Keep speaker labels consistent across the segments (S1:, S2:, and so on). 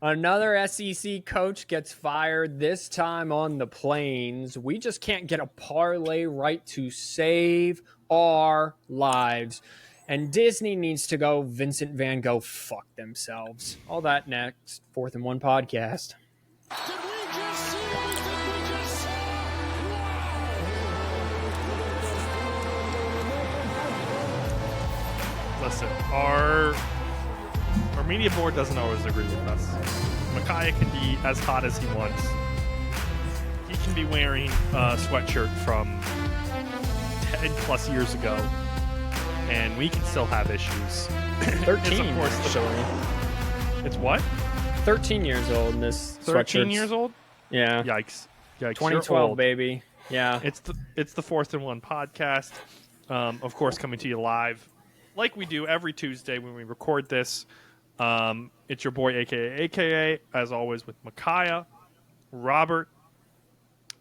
S1: Another SEC coach gets fired, this time on the Plains. We just can't get a parlay right to save our lives. And Disney needs to go Vincent Van Gogh fuck themselves. All that next. 4th and 1 podcast.
S2: Did we just see everything we just saw?
S3: Listen, our media board doesn't always agree with us. Micaiah can be as hot as he wants. He can be wearing a sweatshirt from 10 plus years ago, and we can still have issues.
S1: 13,
S3: of course,
S1: actually.
S3: It's what?
S1: 13 years old in this
S3: 13
S1: sweatshirt.
S3: years old?
S1: Yeah.
S3: Yikes.
S1: 2012, baby. Yeah.
S3: It's the 4th and 1 podcast. Of course, coming to you live, like we do every Tuesday when we record this. It's your boy, AKA, as always, with Micaiah, Robert,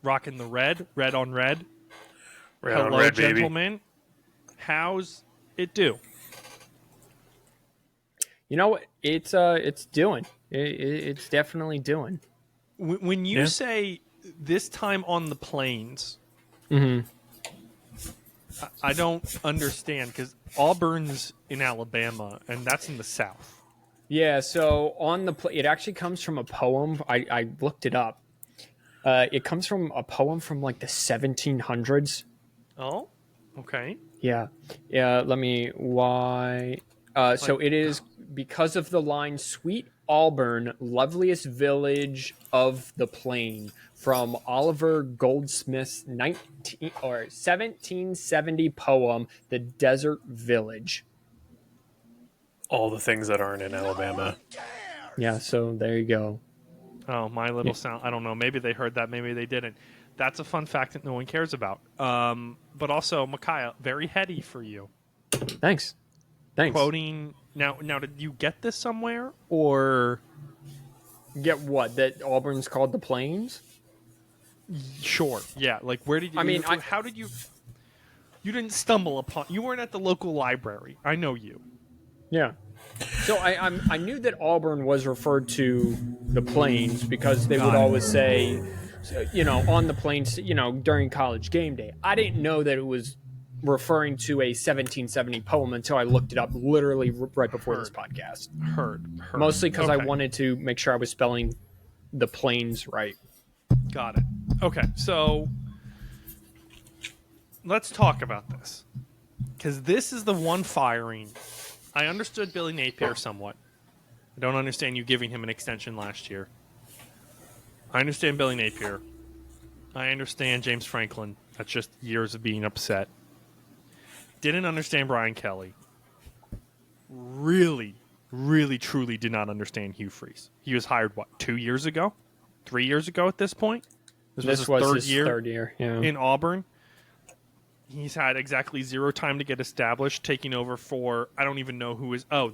S3: rocking the red on red.
S4: Red
S3: Hello,
S4: on red,
S3: gentlemen.
S4: baby.
S3: How's it do?
S1: You know what? It's doing. It's definitely doing.
S3: When you say this time on the plains, I don't understand, because Auburn's in Alabama, and that's in the South.
S1: Yeah, so on it actually comes from a poem. I looked it up. It comes from a poem from like the 1700s.
S3: Oh, okay.
S1: Yeah. So it is because of the line "Sweet Auburn, loveliest village of the plain," from Oliver Goldsmith's 1770 poem, "The Desert Village."
S4: All the things that aren't in Alabama.
S1: Yeah, so there you go.
S3: Oh, my little sound. I don't know. Maybe they heard that. Maybe they didn't. That's a fun fact that no one cares about. But also, Micaiah, very heady for you.
S1: Thanks.
S3: Quoting. Now, did you get this somewhere? Or.
S1: Get what? That Auburn's called the Plains?
S3: Sure. Yeah. Like, where did you. How did you. You didn't stumble upon. You weren't at the local library. I know you.
S1: Yeah. So I knew that Auburn was referred to the Plains because they would always say, on the Plains, during college game day. I didn't know that it was referring to a 1770 poem until I looked it up literally right before this podcast.
S3: Heard.
S1: Mostly because I wanted to make sure I was spelling the Plains right.
S3: Got it. Okay, so let's talk about this. Because this is the one firing. I understood Billy Napier somewhat. I don't understand you giving him an extension last year. I understand Billy Napier. I understand James Franklin. That's just years of being upset. Didn't understand Brian Kelly. Really, really, truly did not understand Hugh Freeze. He was hired, 2 years ago? 3 years ago at this point?
S1: This was his third year
S3: in Auburn. He's had exactly zero time to get established, taking over for, I don't even know who is, now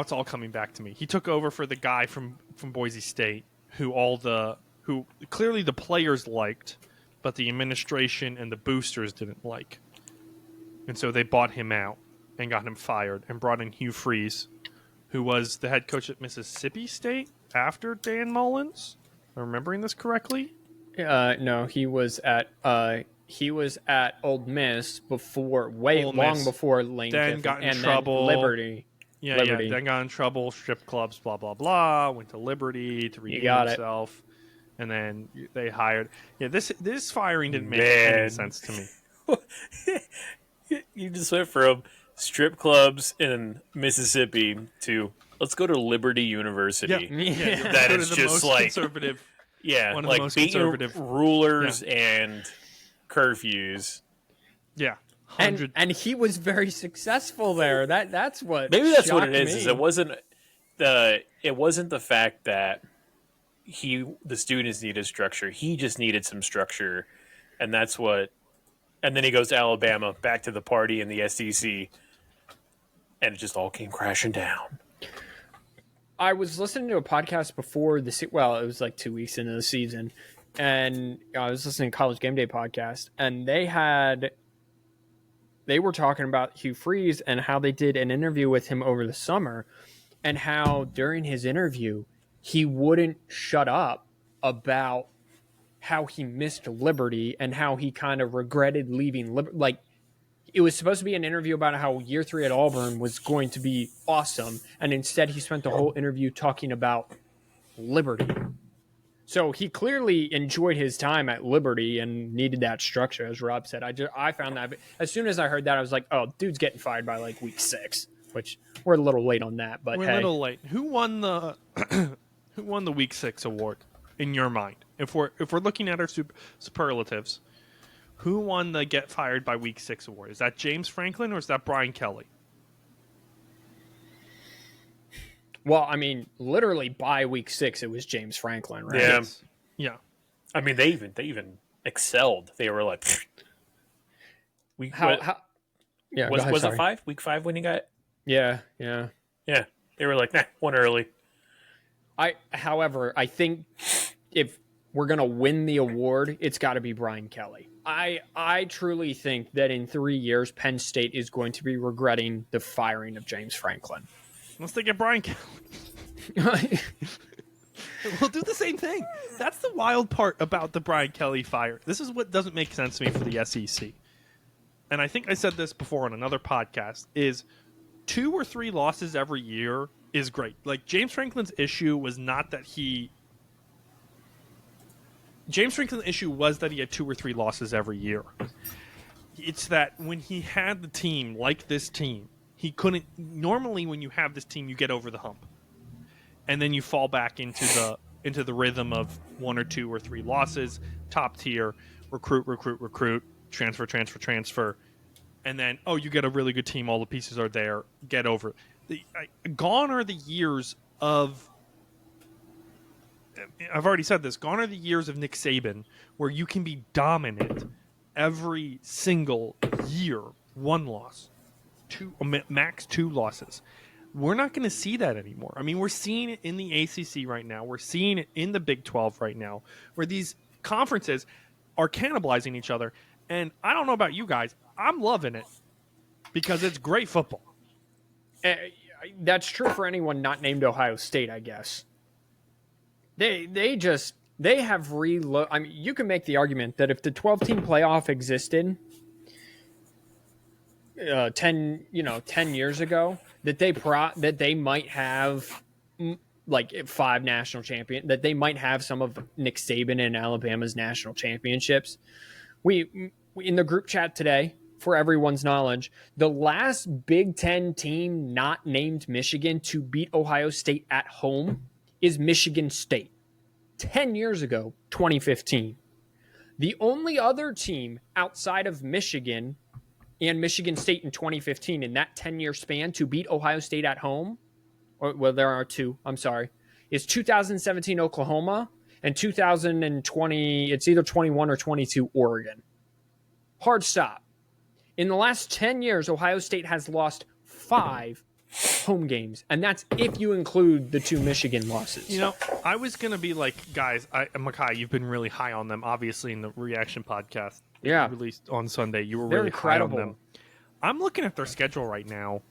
S3: it's all coming back to me. He took over for the guy from Boise State, who clearly the players liked, but the administration and the boosters didn't like. And so they bought him out and got him fired and brought in Hugh Freeze, who was the head coach at Mississippi State after Dan Mullins. Am I remembering this correctly?
S1: No, he was at Old Miss long before Lane
S3: then
S1: Kiffin,
S3: got in
S1: and
S3: trouble.
S1: Then Liberty.
S3: Liberty. Then got in trouble, strip clubs, blah blah blah. Went to Liberty to redeem himself, and then they hired. Yeah, this firing didn't make any sense to me.
S4: You just went from strip clubs in Mississippi to let's go to Liberty University.
S3: Yeah.
S4: That is just like
S3: conservative.
S4: Yeah,
S3: one of
S4: like
S3: the most
S4: beating
S3: conservative
S4: rulers and curfews.
S3: Yeah.
S1: And he was very successful there. That's what
S4: maybe that's what it
S1: shocked
S4: is.
S1: me.
S4: Is it wasn't the fact that the students needed structure. He just needed some structure, and that's what. And then he goes to Alabama, back to the party in the SEC, and it just all came crashing down.
S1: I was listening to a podcast before it was like 2 weeks into the season, and I was listening to College Game Day podcast, and they were talking about Hugh Freeze and how they did an interview with him over the summer, and how during his interview he wouldn't shut up about how he missed Liberty and how he kind of regretted leaving Liberty. Like, it was supposed to be an interview about how year 3 at Auburn was going to be awesome, and instead he spent the whole interview talking about Liberty. So he clearly enjoyed his time at Liberty and needed that structure, as Rob said. I found that as soon as I heard that, I was like, oh, dude's getting fired by like week 6, which we're a little late on that. But
S3: we're a little late. Who won the who won the week 6 award in your mind? If we're looking at our superlatives, who won the get fired by week 6 award? Is that James Franklin or is that Brian Kelly?
S1: Well, I mean, literally by week 6, it was James Franklin, right?
S4: Yeah.
S3: Yeah.
S4: I mean, they even excelled. They were like,
S1: Yeah,
S4: was it 5? Week 5 when he got?
S1: Yeah.
S4: Yeah. They were like, nah, one early.
S1: However, I think if we're gonna win the award, it's got to be Brian Kelly. I truly think that in 3 years, Penn State is going to be regretting the firing of James Franklin.
S3: Unless they get Brian Kelly. We'll do the same thing. That's the wild part about the Brian Kelly fire. This is what doesn't make sense to me for the SEC. And I think I said this before on another podcast, is 2 or 3 losses every year is great. Like, James Franklin's issue was not that he... James Franklin's issue was that he had 2 or 3 losses every year. It's that when he had the team, like this team, he couldn't... Normally, when you have this team, you get over the hump. And then you fall back into the rhythm of 1 or 2 or 3 losses, top tier, recruit, transfer, and then, oh, you get a really good team, all the pieces are there, get over it. Gone are the years of... I've already said this. Gone are the years of Nick Saban where you can be dominant every single year. 1 loss. Max 2 losses. We're not going to see that anymore. I mean, we're seeing it in the ACC right now. We're seeing it in the Big 12 right now, where these conferences are cannibalizing each other. And I don't know about you guys. I'm loving it because it's great football.
S1: That's true for anyone not named Ohio State, I guess. They have reload. I mean, you can make the argument that if the 12-team playoff existed 10 years ago, that they might have like 5 national champions, that they might have some of Nick Saban and Alabama's national championships. We in the group chat today, for everyone's knowledge, the last Big Ten team not named Michigan to beat Ohio State at home is Michigan State. 10 years ago, 2015. The only other team outside of Michigan and Michigan State in 2015 in that 10-year span to beat Ohio State at home, there are 2, I'm sorry, is 2017 Oklahoma and 2020, it's either 21 or 22 Oregon. Hard stop. In the last 10 years, Ohio State has lost 5 home games, and that's if you include the 2 Michigan losses.
S3: You know, I was going to be like, guys, Makai, you've been really high on them, obviously, in the reaction podcast.
S1: Yeah.
S3: Released on Sunday. You were
S1: They're
S3: really
S1: incredible.
S3: high on them. I'm looking at their schedule right now.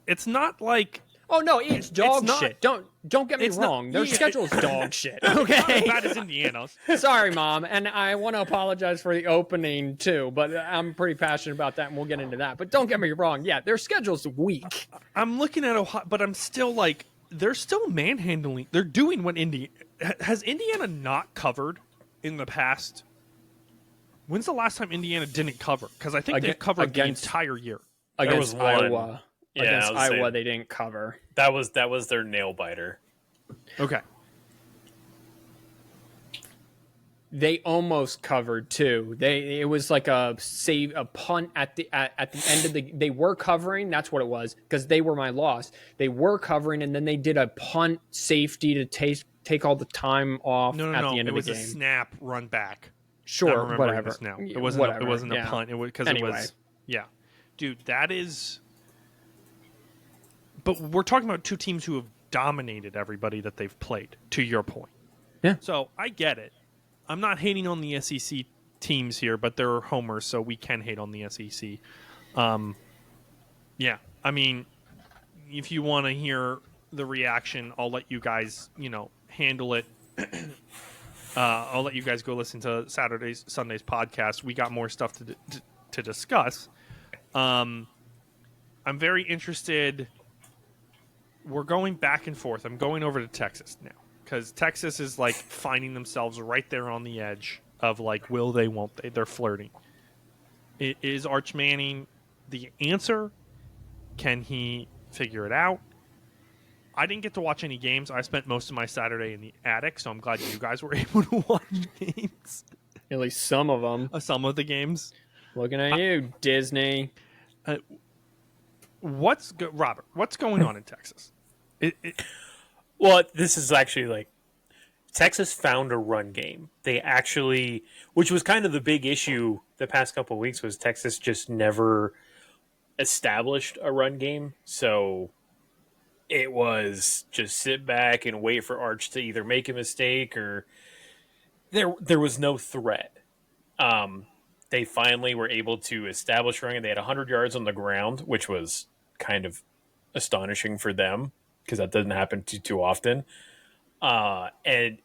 S3: It's not like...
S1: Oh, no, it's dog
S3: not-
S1: shit. Don't get me
S3: it's not-
S1: wrong. Their
S3: yeah.
S1: schedule's dog shit.
S3: Not as
S1: Okay?
S3: bad as Indiana's.
S1: Sorry, Mom. And I want to apologize for the opening, too. But I'm pretty passionate about that, and we'll get into that. But don't get me wrong. Yeah, their schedule's weak.
S3: I'm looking at Ohio, but I'm still like, they're still manhandling. They're doing what has Indiana not covered in the past? When's the last time Indiana didn't cover? Because I think they've covered the entire year.
S1: Against
S4: was one.
S1: Iowa.
S4: Yeah,
S1: Against
S4: I was
S1: Iowa,
S4: saying-
S1: they didn't cover.
S4: That was their nail biter.
S3: Okay.
S1: They almost covered too. It was like a punt at the end of the. They were covering. That's what it was, because they were my loss. They were covering, and then they did a punt safety to take all the time off
S3: No,
S1: at the end
S3: it
S1: of
S3: was
S1: the
S3: a
S1: game.
S3: snap run back.
S1: Sure,
S3: I'm remembering
S1: whatever.
S3: this now.
S1: Yeah,
S3: It wasn't.
S1: whatever,
S3: It wasn't
S1: yeah.
S3: a punt. It was because
S1: Anyway.
S3: it was. Yeah, dude, that is. But we're talking about 2 teams who have dominated everybody that they've played. To your point.
S1: Yeah.
S3: So I get it. I'm not hating on the SEC teams here, but they're homers, so we can hate on the SEC. Yeah, I mean, if you want to hear the reaction, I'll let you guys, handle it. I'll let you guys go listen to Sunday's podcast. We got more stuff to discuss. I'm very interested. We're going back and forth. I'm going over to Texas now because Texas is like finding themselves right there on the edge of like, will they, won't they? They're flirting. Is Arch Manning the answer? Can he figure it out? I didn't get to watch any games. I spent most of my Saturday in the attic, so I'm glad you guys were able to watch games.
S1: At least some of them.
S3: Some of the games.
S1: Looking at you, Disney.
S3: Robert, what's going on in Texas?
S4: Well, this is actually like Texas found a run game. They actually, which was kind of the big issue the past couple of weeks, was Texas just never established a run game. So it was just sit back and wait for Arch to either make a mistake or there was no threat. They finally were able to establish running. They had 100 yards on the ground, which was kind of astonishing for them because that doesn't happen too often. And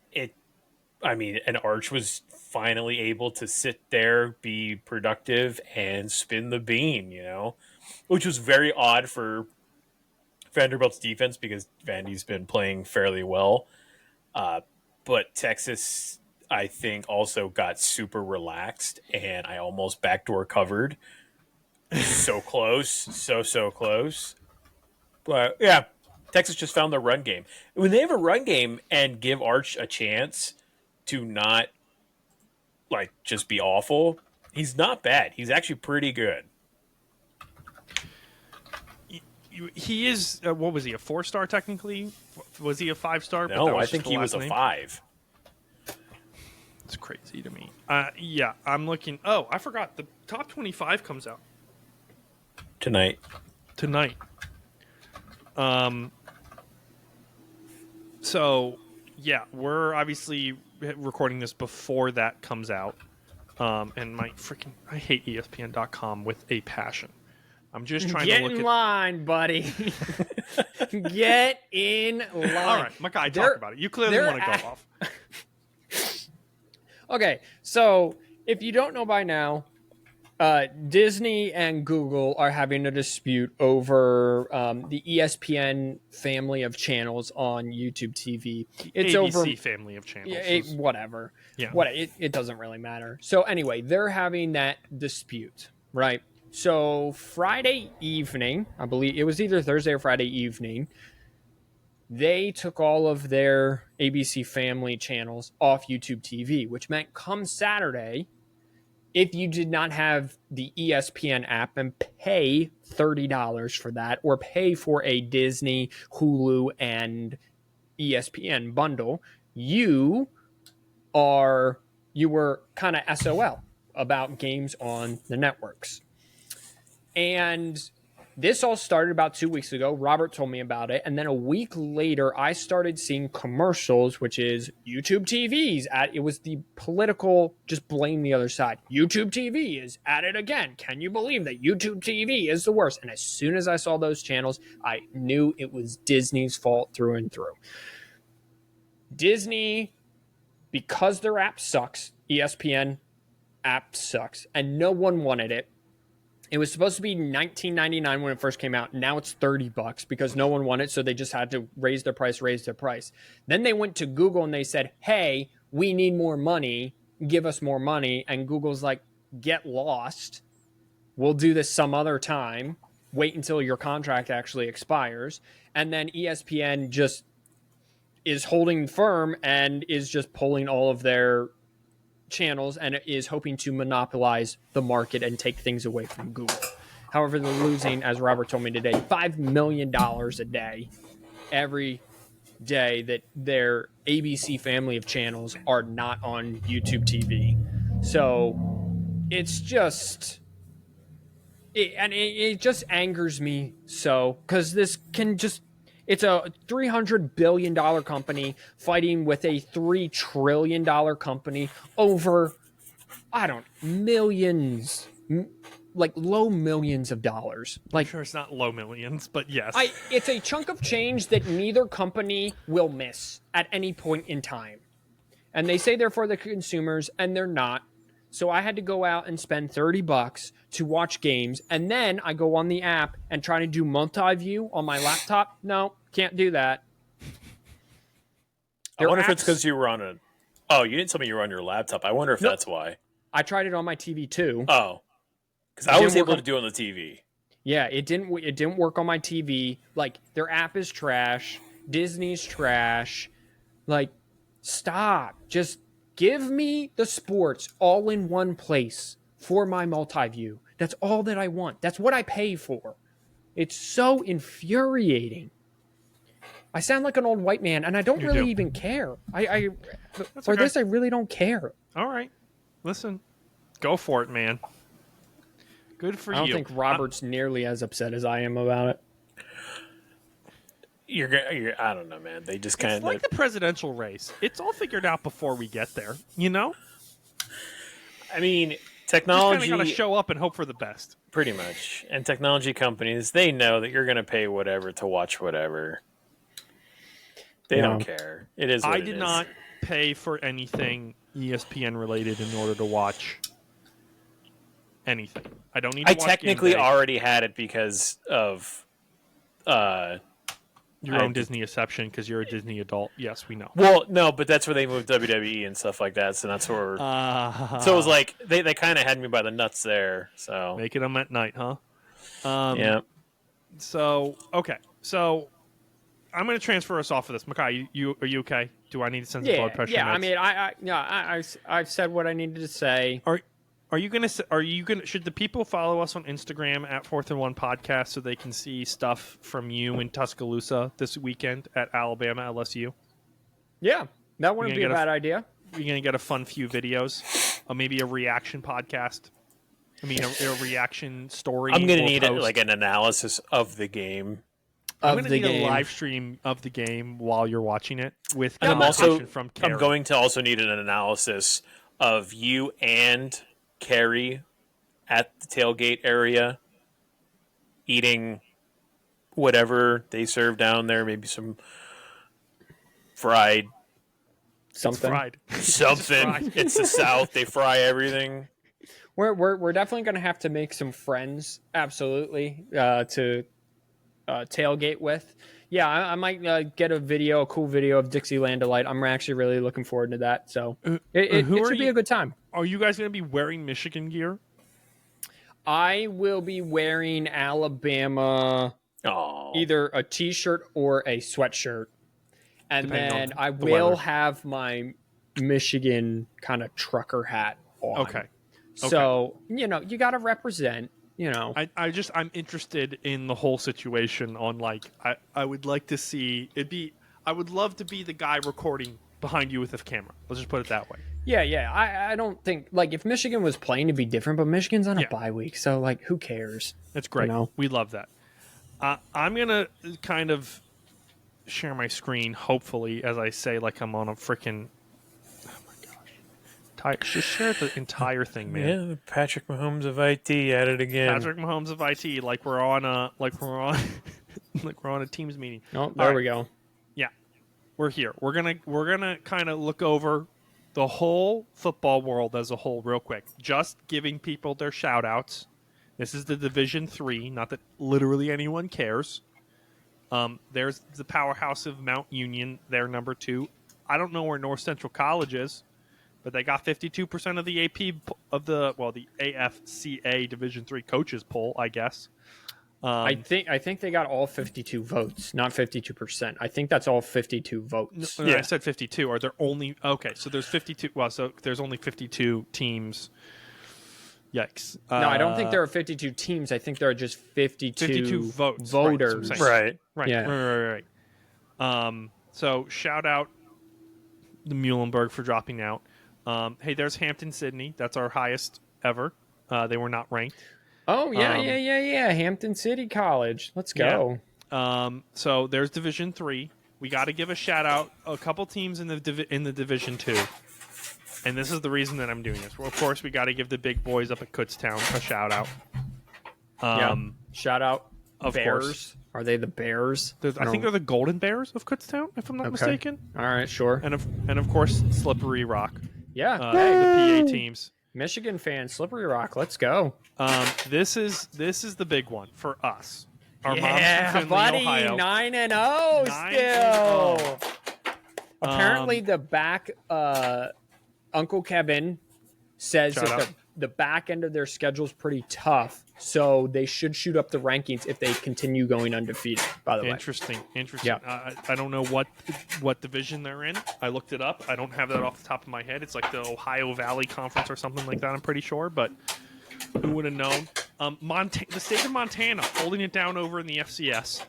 S4: Arch was finally able to sit there, be productive, and spin the bean, which was very odd for Vanderbilt's defense because Vandy's been playing fairly well. But Texas, I think, also got super relaxed, and I almost backdoor covered. So close, so close. But yeah, Texas just found their run game. When they have a run game and give Arch a chance to not like just be awful, he's not bad. He's actually pretty good.
S3: He is. What was he? A 4-star technically? Was he a 5-star?
S4: No, I think he was a 5.
S3: It's crazy to me. Yeah, I'm looking. Oh, I forgot. The top 25 comes out
S4: Tonight.
S3: So, yeah, we're obviously recording this before that comes out. And I hate ESPN.com with a passion. I'm just trying to look
S1: Get in line, buddy. Get in line.
S3: All right, my guy, talk about it. You clearly want to go off.
S1: Okay, so if you don't know by now, Disney and Google are having a dispute over the ESPN family of channels on YouTube TV. It's
S3: ABC
S1: over
S3: family of channels.
S1: Whatever.
S3: Yeah.
S1: It doesn't really matter. So anyway, they're having that dispute, right? So Friday evening, I believe it was either Thursday or Friday evening, they took all of their ABC family channels off YouTube TV, which meant come Saturday, if you did not have the ESPN app and pay $30 for that, or pay for a Disney, Hulu, and ESPN bundle, you were kind of SOL about games on the networks. And this all started about 2 weeks ago. Robert told me about it. And then a week later, I started seeing commercials, which is YouTube TV's it was the political, just blame the other side. YouTube TV is at it again. Can you believe that YouTube TV is the worst? And as soon as I saw those channels, I knew it was Disney's fault through and through. Disney, because their app sucks, ESPN app sucks, and no one wanted it. It was supposed to be $19.99 when it first came out. Now it's $30 because no one wanted it, so they just had to raise their price. Then they went to Google and they said, hey, we need more money. Give us more money. And Google's like, get lost. We'll do this some other time. Wait until your contract actually expires. And then ESPN just is holding firm and is just pulling all of their channels and is hoping to monopolize the market and take things away from Google. However, they're losing, as Robert told me today, $5 million a day every day that their ABC family of channels are not on YouTube TV. So it's just it just angers me so, because this can just, it's a $300 billion company fighting with a $3 trillion company over, millions, like low millions of dollars. Like,
S3: Sure, it's not low millions, but yes.
S1: it's a chunk of change that neither company will miss at any point in time. And they say they're for the consumers, and they're not. So I had to go out and spend $30 to watch games, and then I go on the app and try to do multi-view on my laptop. No, can't do that.
S4: I wonder if it's because you were on a. Oh, you didn't tell me you were on your laptop. I wonder if that's why.
S1: I tried it on my TV too.
S4: Oh, because I was able to do it on the TV.
S1: Yeah, it didn't work on my TV. Like, their app is trash. Disney's trash. Like, stop. Just give me the sports all in one place for my multi-view. That's all that I want. That's what I pay for. It's so infuriating. I sound like an old white man, and I don't really even care. For this, I really don't care.
S3: All right. Listen, go for it, man. Good for you.
S1: I don't think Robert's nearly as upset as I am about it.
S4: You're I don't know, man. They just kind of
S3: It's like the presidential race. It's all figured out before we get there, you know?
S4: I mean,
S3: Just
S4: technology
S3: kind of got to show up and hope for the best.
S4: pretty much. And technology companies, they know that you're going to pay whatever to watch whatever. They don't care. It is what
S3: I
S4: it
S3: did
S4: is.
S3: not pay for anything ESPN related in order to watch anything. I don't need to
S4: I
S3: watch
S4: technically
S3: Game Day.
S4: already had it because of
S3: Your own Disney-exception because you're a Disney adult. Yes, we know.
S4: well, no, but that's where they moved WWE and stuff like that. So that's where. So it was like they kind of had me by the nuts there. So
S3: Making them at night, huh?
S4: yeah,
S3: So, okay. So, I'm going to transfer us off of this. Makai, are you okay? Do I need to send some blood pressure
S1: Yeah.
S3: meds?
S1: I mean, I've said what I needed to say.
S3: Are you gonna? Should the people follow us on Instagram at 4th and 1 Podcast so they can see stuff from you in Tuscaloosa this weekend at Alabama LSU?
S1: Yeah, that wouldn't be a
S3: gonna
S1: bad idea.
S3: You're gonna get a fun few videos, maybe a reaction podcast. I mean, a reaction story.
S4: I'm gonna
S3: or
S4: need
S3: post.
S4: like an analysis of the game.
S3: I'm gonna need a live stream of the game while you're watching it with
S4: And I'm
S3: conversation from Carrie.
S4: I'm going to also need an analysis of you and Carrie at the tailgate area eating whatever they serve down there, maybe some fried
S1: Something.
S3: fried.
S4: something.
S3: fried.
S4: It's the South; they fry everything.
S1: We're definitely gonna have to make some friends. Absolutely. To tailgate with. Yeah, I might get a cool video of Dixieland Delight. I'm actually really looking forward to that. So it should be a good time.
S3: Are you guys going to be wearing Michigan gear?
S1: I will be wearing Alabama,
S4: Oh,
S1: either a t-shirt or a sweatshirt. And
S3: Depending
S1: then
S3: on
S1: I
S3: the
S1: will
S3: weather.
S1: have my Michigan kind of trucker hat on.
S3: Okay.
S1: So, you got to represent,
S3: I'm interested in the whole situation on I would like to see I would love to be the guy recording behind you with a camera. Let's just put it that way.
S1: Yeah. I don't think, if Michigan was playing, it'd be different, but Michigan's on a bye week. So, who cares?
S3: That's great.
S1: You know?
S3: We love that. I'm going to kind of share my screen, hopefully, as I say, like I'm on a freaking... Oh, my gosh. Just share the entire thing, man.
S4: yeah, Patrick Mahomes of IT at it again.
S3: Patrick Mahomes of IT, like we're on a Teams meeting.
S1: Oh, there we go.
S3: Yeah, we're here. We're gonna kind of look over the whole football world as a whole, real quick. Just giving people their shout outs. This is the Division 3. Not that literally anyone cares. There's the powerhouse of Mount Union. They're number 2. I don't know where North Central College is, but they got 52% of the AP of the AFCA Division 3 coaches poll, I guess.
S1: I think they got all 52 votes, not 52%. I think that's all 52 votes.
S3: No, I said 52. Are there only... Okay, so there's 52... Well, so there's only 52 teams. Yikes.
S1: No, I don't think there are 52 teams. I think there are just 52
S3: votes.
S1: voters.
S3: Right.
S1: Yeah.
S3: Right. So shout out the Muhlenberg for dropping out. Hey, there's Hampton Sydney. That's our highest ever. They were not ranked.
S1: Oh, yeah. Hampton City College. Let's go.
S3: Yeah. So there's Division 3. We got to give a shout out a couple teams in the Division 2. And this is the reason that I'm doing this. Well, of course, we got to give the big boys up at Kutztown a shout out.
S1: Yeah. Shout out
S3: of
S1: Bears.
S3: course.
S1: Are they the Bears?
S3: I think they're the Golden Bears of Kutztown, if I'm not mistaken.
S1: All right, sure.
S3: And of course, Slippery Rock.
S1: Yeah.
S3: The PA teams.
S1: Michigan fans, Slippery Rock. Let's go.
S3: This is the big one for us. Our moms
S1: Yeah,
S3: from Findlay,
S1: buddy.
S3: Ohio.
S1: 9-0 still.
S3: 9-0.
S1: Apparently, the back Uncle Kevin says
S3: Shout
S1: that
S3: out.
S1: the back end of their schedule is pretty tough, so they should shoot up the rankings if they continue going undefeated. By the way,
S3: Interesting.
S1: Yeah.
S3: I don't know what division they're in. I looked it up. I don't have that off the top of my head. It's like the Ohio Valley Conference or something like that. I'm pretty sure, but who would have known? The state of Montana holding it down over in the FCS.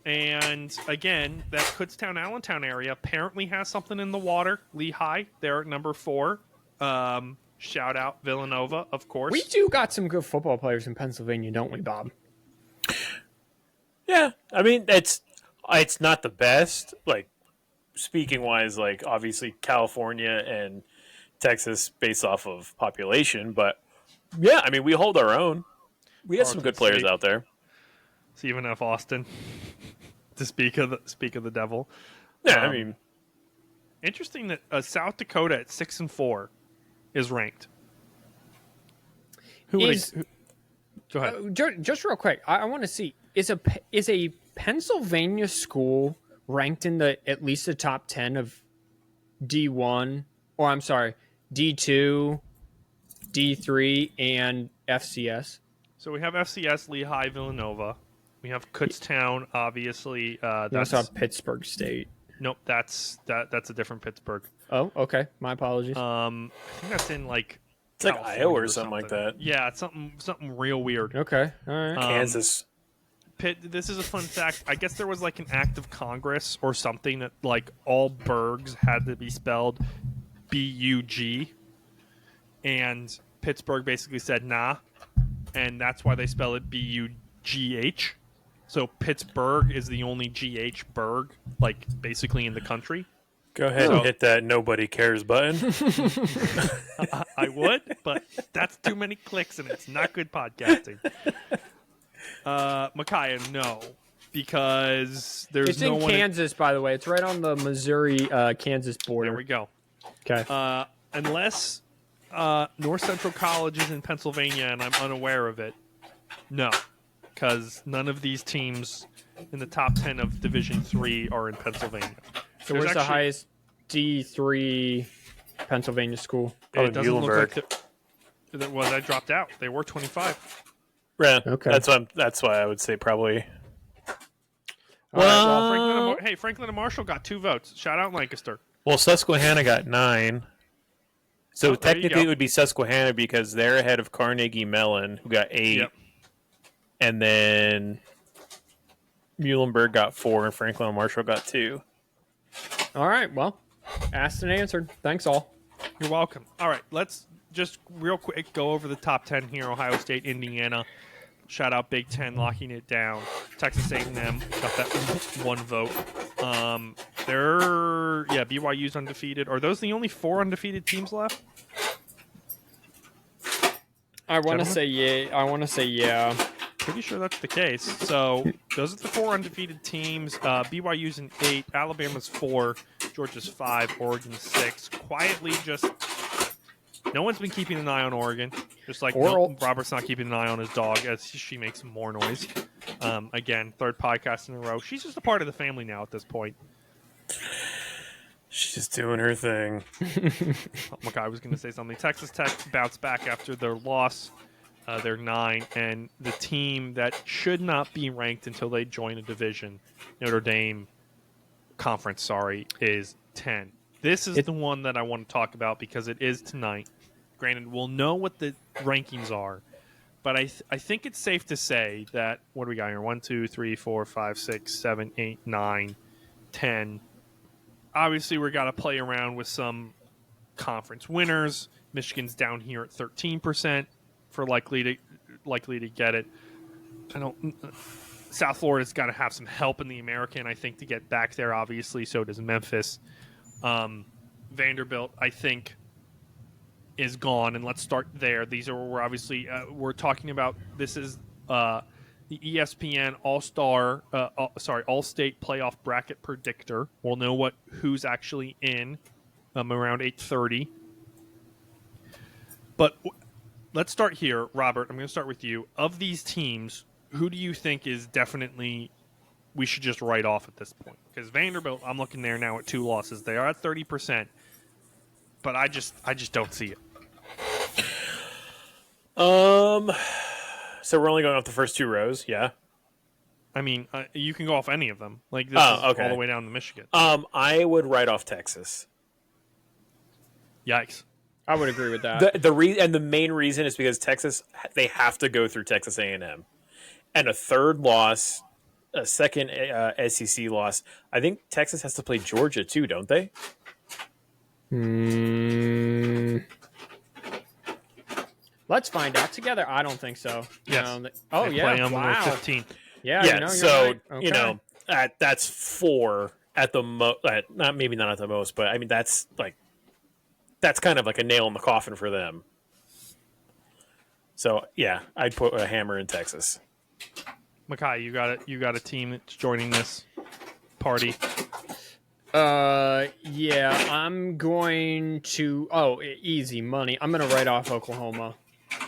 S3: And again, that Kutztown, Allentown area apparently has something in the water. Lehigh, they're at number 4. Shout out Villanova, of course.
S1: we do got some good football players in Pennsylvania, don't we, Bob?
S4: Yeah, I mean it's not the best. Like speaking wise, like obviously California and Texas based off of population, but yeah, I mean we hold our own. We got some good players out there.
S3: Stephen F. Austin, to speak of the devil.
S4: Yeah, I mean,
S3: Interesting that South Dakota at 6-4 is ranked. Go ahead.
S1: Just real quick, I want to see is a Pennsylvania school ranked in the at least the top 10 of D1, or I'm sorry, D2, D3, and FCS?
S3: So we have FCS, Lehigh, Villanova. We have Kutztown, obviously.
S1: You
S3: That's
S1: also have Pittsburgh State.
S3: nope. That's a different Pittsburgh.
S1: Oh, okay. My apologies.
S3: I think that's in like
S4: it's like
S3: California
S4: Iowa or something like that.
S3: Yeah, it's something real weird.
S1: Okay, all right.
S4: Kansas.
S3: This is a fun fact. I guess there was like an act of Congress or something that like all burgs had to be spelled B-U-G, and Pittsburgh basically said nah, and that's why they spell it B-U-G-H. So Pittsburgh is the only GH burg, like basically in the country.
S4: Go ahead and hit that nobody cares button.
S3: I would, but that's too many clicks and it's not good podcasting. Micaiah, no, because there's
S1: It's
S3: no
S1: in
S3: one
S1: Kansas, by the way. It's right on the Missouri-Kansas border.
S3: There we go.
S1: Okay.
S3: Unless North Central College is in Pennsylvania and I'm unaware of it, no, because none of these teams in the top 10 of Division III are in Pennsylvania.
S1: So where's the highest D3 Pennsylvania school?
S3: It doesn't
S4: Muhlenberg.
S3: look like I dropped out. They were 25.
S4: Yeah,
S1: Okay.
S4: That's why I would say probably.
S3: Well, Franklin and Marshall got 2 votes. Shout out Lancaster.
S4: Well, Susquehanna got 9. So
S3: there you
S4: technically
S3: go.
S4: it would be Susquehanna because they're ahead of Carnegie Mellon, who got 8.
S3: Yep.
S4: And then Muhlenberg got 4 and Franklin and Marshall got 2.
S1: All right. Well, asked and answered. Thanks, all.
S3: You're welcome. All right, let's just real quick go over the top 10 here. Ohio State, Indiana. Shout out Big Ten locking it down. Texas A&M got that 1 vote. BYU's undefeated. Are those the only 4 undefeated teams left?
S1: I want to say yeah.
S3: Pretty sure that's the case. So those are the 4 undefeated teams. BYU's in 8, Alabama's 4, Georgia's 5, Oregon's 6. Quietly, just no one's been keeping an eye on Oregon. Just like Robert's not keeping an eye on his dog as she makes more noise. Again, 3rd podcast in a row. She's just a part of the family now at this point.
S4: She's just doing her thing.
S3: Oh my God, I was going to say something. Texas Tech bounced back after their loss. They're 9, and the team that should not be ranked until they join a division, Notre Dame conference, is 10. This is the one that I want to talk about because it is tonight. Granted, we'll know what the rankings are, but I think it's safe to say that, what do we got here? 1, 2, 3, 4, 5, 6, 7, 8, 9, 10. Obviously, we're got to play around with some conference winners. Michigan's down here at 13%. For likely to get it. South Florida's got to have some help in the American, I think, to get back there. Obviously, so does Memphis. Vanderbilt, I think, is gone, and let's start there. These are we're obviously we're talking about. This is the ESPN All-State Playoff Bracket Predictor. We'll know who's actually in around 8:30. But let's start here, Robert. I'm going to start with you. Of these teams, who do you think is definitely we should just write off at this point? Because Vanderbilt, I'm looking there now at 2 losses. They are at 30%, but I just don't see it.
S4: So we're only going off the first 2 rows, yeah.
S3: I mean, you can go off any of them. Like this is
S4: okay.
S3: all the way down to Michigan.
S4: I would write off Texas.
S3: Yikes.
S1: I would agree with that.
S4: The main reason is because Texas, they have to go through Texas A&M, and a third loss, a second SEC loss. I think Texas has to play Georgia too, don't they?
S1: Let's find out together. I don't think so.
S3: Yes.
S1: They
S3: play on
S1: wow.
S3: 15th.
S1: Yeah.
S4: Yeah.
S1: You're right. Okay.
S4: That's 4 at the most. Not at the most, but I mean that's kind of like a nail in the coffin for them. So yeah, I'd put a hammer in Texas.
S3: Makai, you got a team that's joining this party.
S1: Yeah, I'm going to. Easy money. I'm going to write off Oklahoma.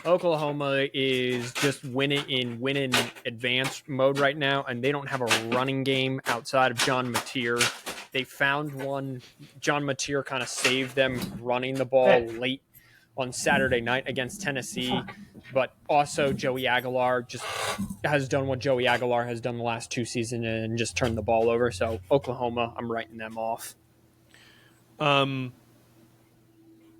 S1: Oklahoma is just winning advance mode right now, and they don't have a running game outside of John Mateer. They found one. John Mateer kind of saved them running the ball late on Saturday night against Tennessee, but also Joey Aguilar just has done what Joey Aguilar has done the last 2 seasons and just turned the ball over. So Oklahoma, I'm writing them off.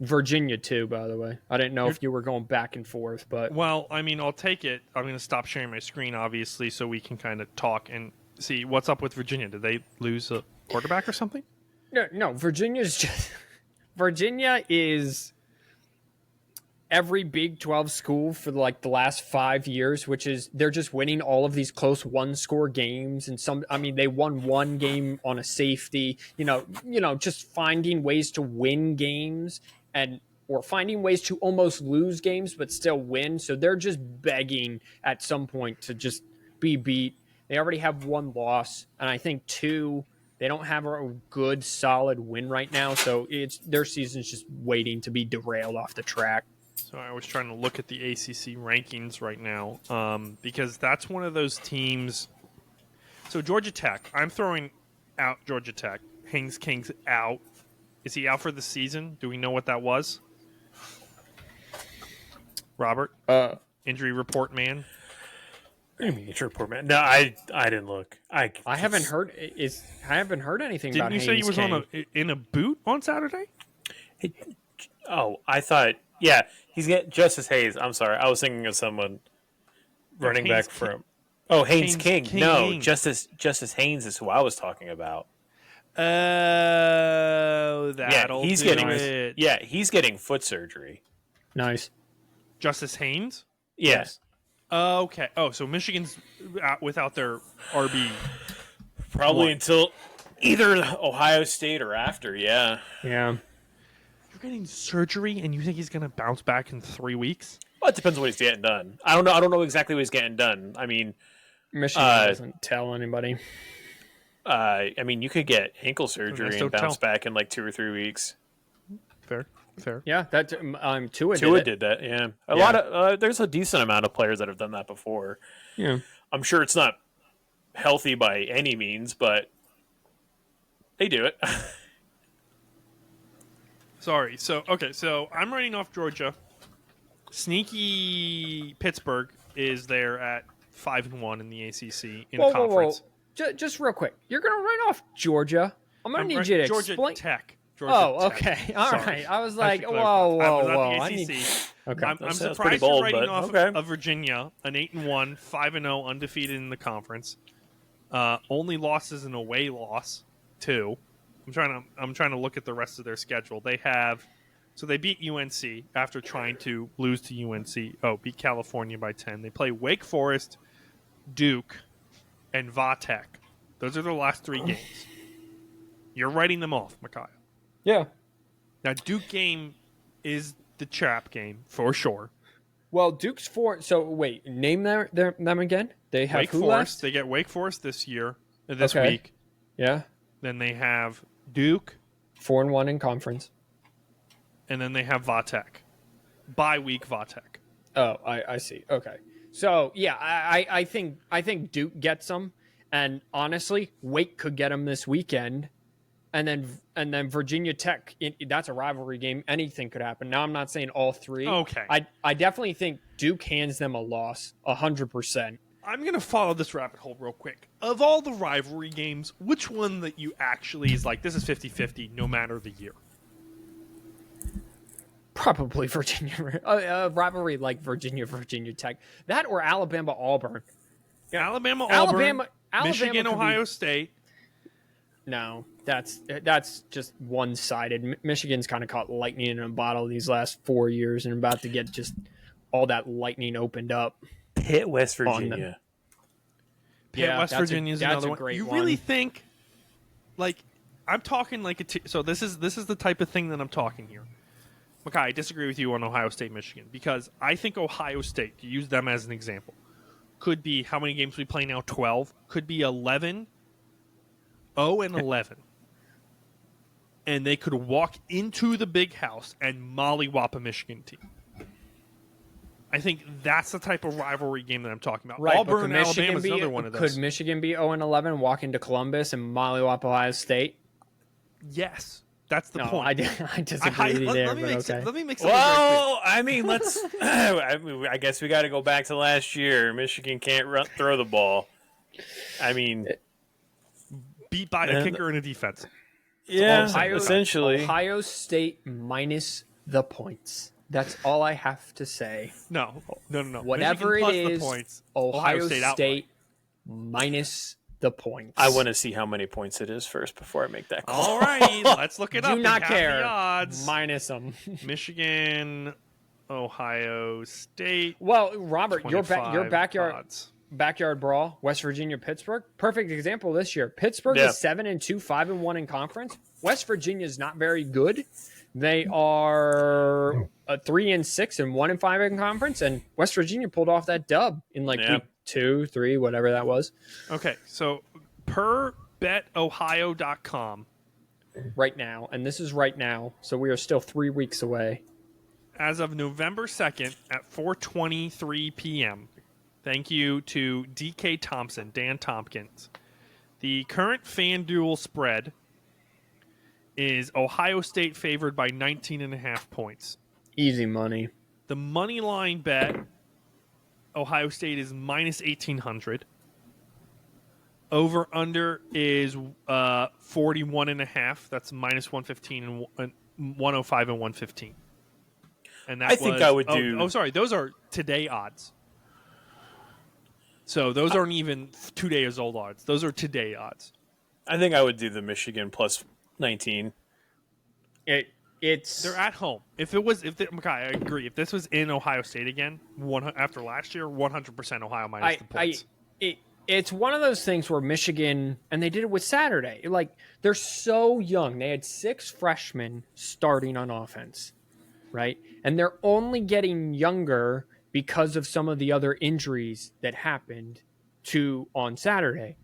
S1: Virginia too, by the way. I didn't know if you were going back and forth, but
S3: well, I mean, I'll take it. I'm going to stop sharing my screen, obviously, so we can kind of talk and see what's up with Virginia. Did they lose a quarterback or something?
S1: No. Virginia is every Big 12 school for like the last 5 years, which is they're just winning all of these close 1-score games, and they won 1 game on a safety. Just finding ways to win games or finding ways to almost lose games but still win. So they're just begging at some point to just be beat. They already have 1 loss, and I think 2. They don't have a good, solid win right now, so their season's just waiting to be derailed off the track.
S3: So I was trying to look at the ACC rankings right now because that's one of those teams. So Georgia Tech, I'm throwing out Georgia Tech. Haynes King's out. Is he out for the season? Do we know what that was? Robert? Injury report man?
S4: What do you mean, injury report man? No, I didn't look. I
S1: haven't heard anything about
S3: Didn't you say he
S1: Haynes
S3: was
S1: King.
S3: in a boot on Saturday?
S4: I thought, yeah, he's getting Justice Hayes. I'm sorry, I was thinking of someone running
S3: Haynes
S4: back from. Oh, Haynes King. No,
S3: King.
S4: Justice Haynes is who I was talking about.
S3: Oh, that'll
S4: he's
S3: do
S4: getting
S3: it.
S4: Yeah, he's getting foot surgery.
S1: Nice.
S3: Justice Haynes?
S4: Yes.
S3: Okay. Oh, so Michigan's out without their RB.
S4: Probably until either Ohio State or after, yeah.
S1: Yeah.
S3: You're getting surgery, and you think he's going to bounce back in 3 weeks?
S4: Well, it depends on what he's getting done. I don't know exactly what he's getting done. I mean,
S1: Michigan doesn't tell anybody.
S4: I mean, you could get ankle surgery and bounce back in like 2 or 3 weeks.
S3: Fair.
S1: Yeah, that Tua
S4: did that. Yeah, a lot of there's a decent amount of players that have done that before.
S1: Yeah,
S4: I'm sure it's not healthy by any means, but they do it.
S3: Sorry. So I'm writing off Georgia. Sneaky Pittsburgh is there at 5-1 in the ACC in a conference.
S1: Whoa. Just real quick, you're gonna write off Georgia? I'm gonna need you to
S3: Georgia
S1: explain.
S3: Tech.
S1: Okay. All right. I was like, whoa.
S3: I need...
S1: Okay.
S3: I'm surprised
S4: pretty bold,
S3: you're writing
S4: but
S3: off
S4: okay.
S3: of Virginia, an 8-1, 5-0, undefeated in the conference. Only losses an away loss, too. I'm trying to look at the rest of their schedule. They beat UNC after trying to lose to UNC. Beat California by 10. They play Wake Forest, Duke, and Vatek. Those are their last 3 games. You're writing them off, Micaiah.
S1: Yeah.
S3: Now, Duke game is the Chap game for sure.
S1: Well, Duke's 4. So wait, name them again. They have
S3: Wake
S1: who
S3: Forest.
S1: left?
S3: They get Wake Forest this
S1: Okay.
S3: week.
S1: Yeah,
S3: Then they have Duke,
S1: 4-1 in conference.
S3: and then they have Vatek. Bye week Vatek.
S1: Oh, I see. Okay. So yeah, I think Duke gets them, and honestly, Wake could get them this weekend, and then Virginia Tech. That's a rivalry game. Anything could happen. Now I'm not saying all three.
S3: Okay.
S1: I definitely think Duke hands them a loss, 100%.
S3: I'm going to follow this rabbit hole real quick. Of all the rivalry games, which one that you actually is like, this is 50-50 no matter the year?
S1: Probably Virginia rivalry like Virginia Tech. That or Alabama Auburn.
S3: Alabama, Auburn,
S1: Alabama
S3: Michigan,
S1: could be-
S3: Ohio State.
S1: No, that's just one-sided. Michigan's kind of caught lightning in a bottle these last 4 years and about to get just all that lightning opened up.
S4: Pitt, West
S1: On them.
S4: Virginia.
S3: Pitt, West
S1: that's
S3: Virginia is
S1: that's
S3: another
S1: a
S3: one.
S1: great
S3: You
S1: one.
S3: really think, like, I'm talking like so this is the type of thing that I'm talking here. Okay, I disagree with you on Ohio State, Michigan, because I think Ohio State, to use them as an example, could be how many games we play now? 12. Could be 11. 0-11. And they could walk into the big house and mollywop a Michigan team. I think that's the type of rivalry game that I'm talking about.
S1: Right, but
S3: Auburn,
S1: could Michigan
S3: Alabama is
S1: be-
S3: another one of those.
S1: Could Michigan be 0-11, walk into Columbus and mollywop Ohio State?
S3: Yes, that's the
S1: No,
S3: point.
S1: I disagree with you there,
S3: let me
S1: but
S3: make
S1: okay.
S3: let me make something very clear.
S4: Well, I mean, let's. I guess we got to go back to last year. Michigan can't throw the ball. I mean,
S3: Beat by a kicker and a defense.
S4: yeah,
S1: Ohio-
S4: essentially.
S1: Ohio State minus the points. That's all I have to say.
S3: No.
S1: Whatever
S3: Michigan plus
S1: it is,
S3: the points.
S1: Ohio
S3: State
S1: State,
S3: outright.
S1: minus the points.
S4: I want to see how many points it is first before I make that call.
S3: All right, let's look it up.
S1: Do
S3: and
S1: not
S3: have the
S1: care.
S3: odds.
S1: Minus them.
S3: Michigan, Ohio State.
S1: Well, Robert, your
S3: 25 odds.
S1: backyard brawl, West Virginia, Pittsburgh. Perfect example this year. Pittsburgh
S4: Yeah.
S1: is 7-2, 5-1 in conference. West Virginia is not very good. They are 3-6 and 1-5 in conference, and West Virginia pulled off that dub in like
S4: Yeah.
S1: week 2, 3, whatever that was.
S3: Okay, so per betohio.com,
S1: Right now, and this is right now, so we are still 3 weeks away.
S3: as of November 2nd at 4:23 p.m. Thank you to DK Thompson, Dan Tompkins. The current FanDuel spread is Ohio State favored by 19.5 points.
S1: Easy money.
S3: The money line bet, Ohio State is minus 1,800. Over under is 41.5. That's minus 115 and 105 and 115. And that
S4: I think I would do-
S3: Oh, sorry, those are today odds. So those aren't even 2 days old odds. Those are today odds.
S4: I think I would do the Michigan plus 19.
S1: It's
S3: They're at home. Okay, I agree. If this was in Ohio State again, after last year, 100% Ohio minus the points.
S1: It's one of those things where Michigan, and they did it with Saturday. Like, they're so young. They had 6 freshmen starting on offense, right? And they're only getting younger because of some of the other injuries that happened on Saturday.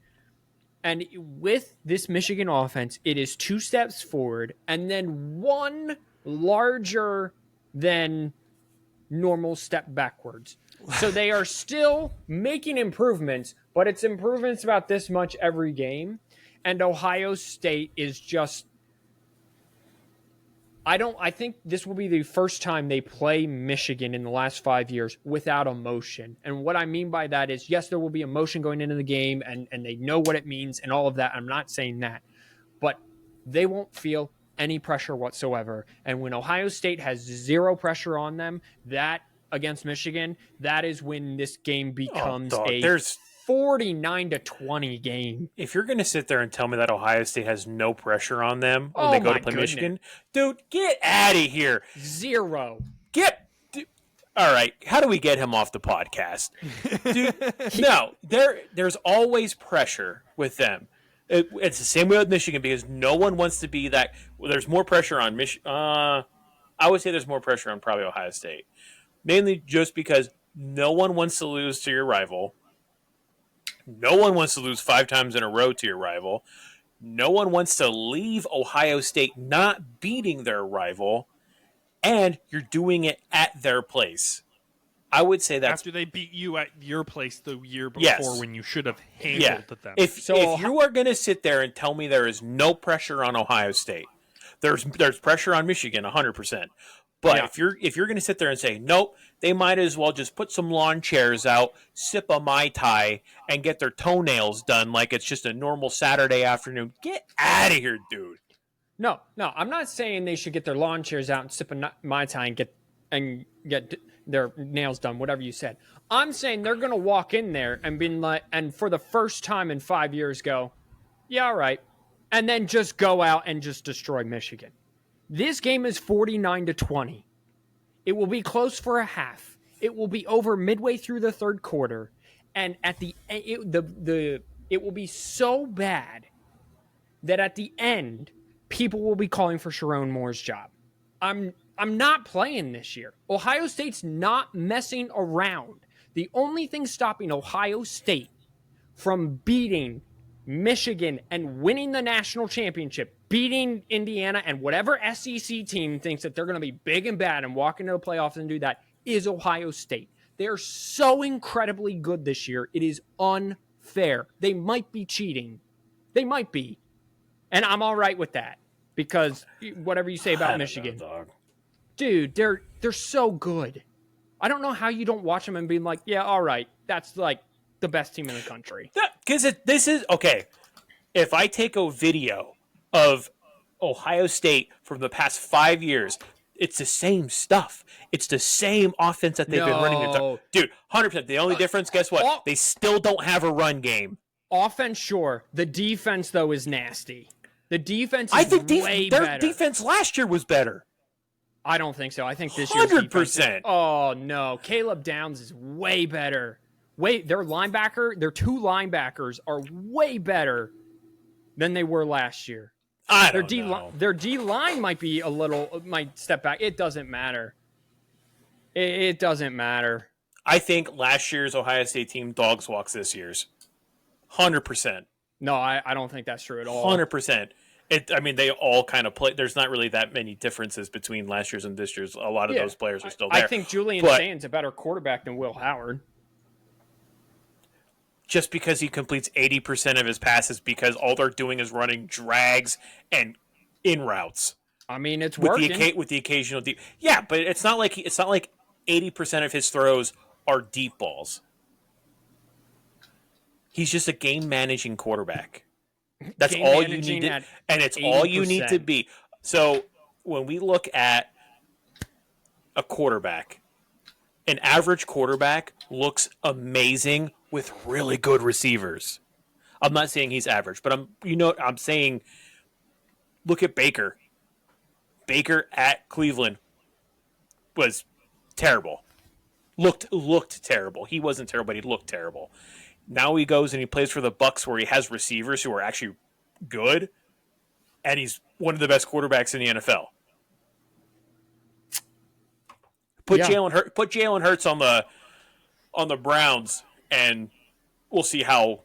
S1: And with this Michigan offense, it is 2 steps forward and then 1 larger than normal step backwards. So they are still making improvements, but it's improvements about this much every game. And Ohio State is just, I think this will be the first time they play Michigan in the last 5 years without emotion. And what I mean by that is, yes, there will be emotion going into the game and they know what it means and all of that. I'm not saying that, but they won't feel any pressure whatsoever. And when Ohio State has 0 pressure on them, that against Michigan, that is when this game becomes
S4: There's
S1: 49-20 game.
S4: If you're going to sit there and tell me that Ohio State has no pressure on them when
S1: Oh
S4: they go
S1: my
S4: to play
S1: goodness.
S4: Michigan, dude, get out of here.
S1: 0.
S4: All right, how do we get him off the podcast? Dude, no, there's always pressure with them. It's the same way with Michigan because no one wants to be that. Well, there's more pressure on Michigan. I would say there's more pressure on probably Ohio State, mainly just because no one wants to lose to your rival. No one wants to lose 5 times in a row to your rival. No one wants to leave Ohio State not beating their rival, and you're doing it at their place. I would say that's
S3: After they beat you at your place the year before
S4: Yes.
S3: when you should have handled
S4: yeah.
S3: them.
S4: If you are going to sit there and tell me there is no pressure on Ohio State, there's pressure on Michigan 100%. But
S1: Yeah.
S4: if you're going to sit there and say nope, they might as well just put some lawn chairs out, sip a Mai Tai, and get their toenails done like it's just a normal Saturday afternoon. Get out of here, dude.
S1: No, I'm not saying they should get their lawn chairs out and sip a Mai Tai and get their nails done, whatever you said. I'm saying they're going to walk in there and be like, and for the first time in 5 years go, yeah, all right. And then just go out and just destroy Michigan. This game is 49-20. It will be close for a half. It will be over midway through the third quarter. And at the it will be so bad that at the end, people will be calling for Sharon Moore's job. I'm not playing this year. Ohio State's not messing around. The only thing stopping Ohio State from beating Michigan and winning the national championship, beating Indiana and whatever SEC team thinks that they're going to be big and bad and walk into the playoffs and do that, is Ohio State. They're so incredibly good this year. It is unfair. They might be cheating. They might be. And I'm all right with that. Because whatever you say about Michigan, dude, they're so good. I don't know how you don't watch them and be like, yeah, all right, that's like the best team in the country.
S4: Because this is okay. If I take a video of Ohio State from the past 5 years, it's the same stuff. It's the same offense that they've been running. Dude, 100%. The only difference, guess what? They still don't have a run game.
S1: Offense, sure. The defense, though, is nasty. The defense is
S4: I think
S1: way
S4: their
S1: better.
S4: defense last year was better.
S1: I don't think so. I think this year's
S4: 100%.
S1: Oh, no. Caleb Downs is way better. Their two linebackers are way better than they were last year.
S4: I don't know.
S1: Their D-line might step back. It doesn't matter. It doesn't matter.
S4: I think last year's Ohio State team dogs walks this year's. 100%.
S1: No, I don't think that's true at all.
S4: 100%. They all kind of play. There's not really that many differences between last year's and this year's. A lot of those players are still there.
S1: I think Julian Sands a better quarterback than Will Howard.
S4: Just because he completes 80% of his passes because all they're doing is running drags and in routes.
S1: I mean, it's working.
S4: With the occasional deep. Yeah, but it's not like 80% of his throws are deep balls. He's just a game managing quarterback. That's all you need to, and it's 80%. All you need to be. So when we look at a quarterback, an average quarterback looks amazing with really good receivers. I'm not saying he's average, but I'm saying look at Baker. Baker at Cleveland was terrible. Looked terrible. He wasn't terrible, but he looked terrible. Now he goes and he plays for the Bucs where he has receivers who are actually good, and he's one of the best quarterbacks in the NFL. Put Jalen Hurts on the Browns, and we'll see how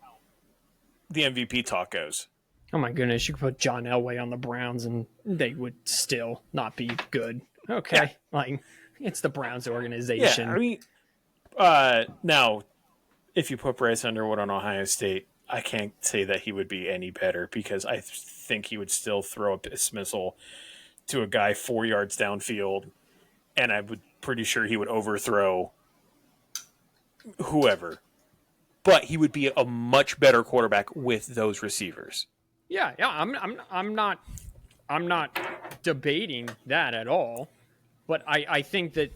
S4: the MVP talk goes.
S1: Oh my goodness, you could put John Elway on the Browns, and they would still not be good. Okay, it's the Browns organization.
S4: Yeah, now, if you put Bryce Underwood on Ohio State, I can't say that he would be any better because I think he would still throw a dismissal to a guy 4 yards downfield, and I would pretty sure he would overthrow whoever. But he would be a much better quarterback with those receivers.
S1: Yeah, I'm not debating that at all. But I think that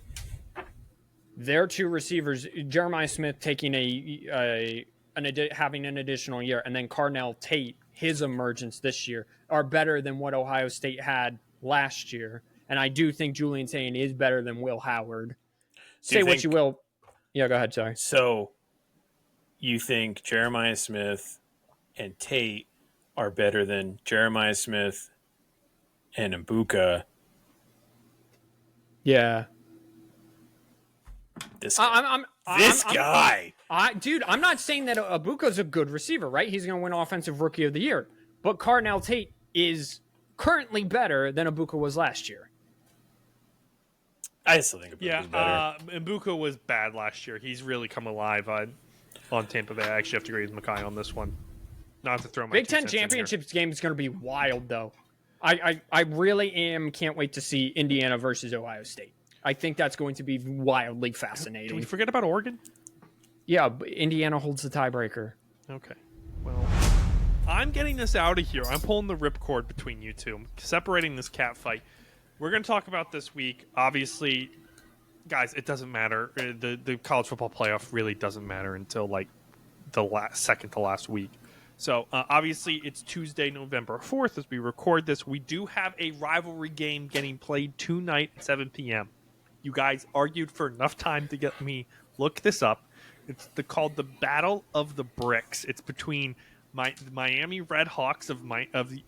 S1: their two receivers, Jeremiah Smith taking having an additional year, and then Carnell Tate, his emergence this year, are better than what Ohio State had last year. And I do think Julian Sayin is better than Will Howard. Say what you will. Yeah, go ahead, sorry.
S4: So you think Jeremiah Smith and Tate are better than Jeremiah Smith and Mbuka
S1: Yeah.
S4: This guy.
S1: Dude, I'm not saying that Abuka's a good receiver, right? He's going to win Offensive Rookie of the Year. But Cardinal Tate is currently better than Abuka was last year.
S4: I still think Ibuka's better.
S3: Ibuka was bad last year. He's really come alive on Tampa Bay. I actually have to agree with Makai on this one. Not to throw my
S1: Big
S3: 2
S1: Ten
S3: cents in here.
S1: Championships game is going to be wild, though. I really can't wait to see Indiana versus Ohio State. I think that's going to be wildly fascinating.
S3: Did we forget about Oregon?
S1: Yeah, but Indiana holds the tiebreaker.
S3: Okay. Well, I'm getting this out of here. I'm pulling the ripcord between you two. I'm separating this cat fight. We're going to talk about this week. Obviously, guys, it doesn't matter. The college football playoff really doesn't matter until like the second to last week. So, obviously, it's Tuesday, November 4th as we record this. We do have a rivalry game getting played tonight at 7 p.m. You guys argued for enough time to get me look this up. It's called the Battle of the Bricks. It's between the Miami Red Hawks Miami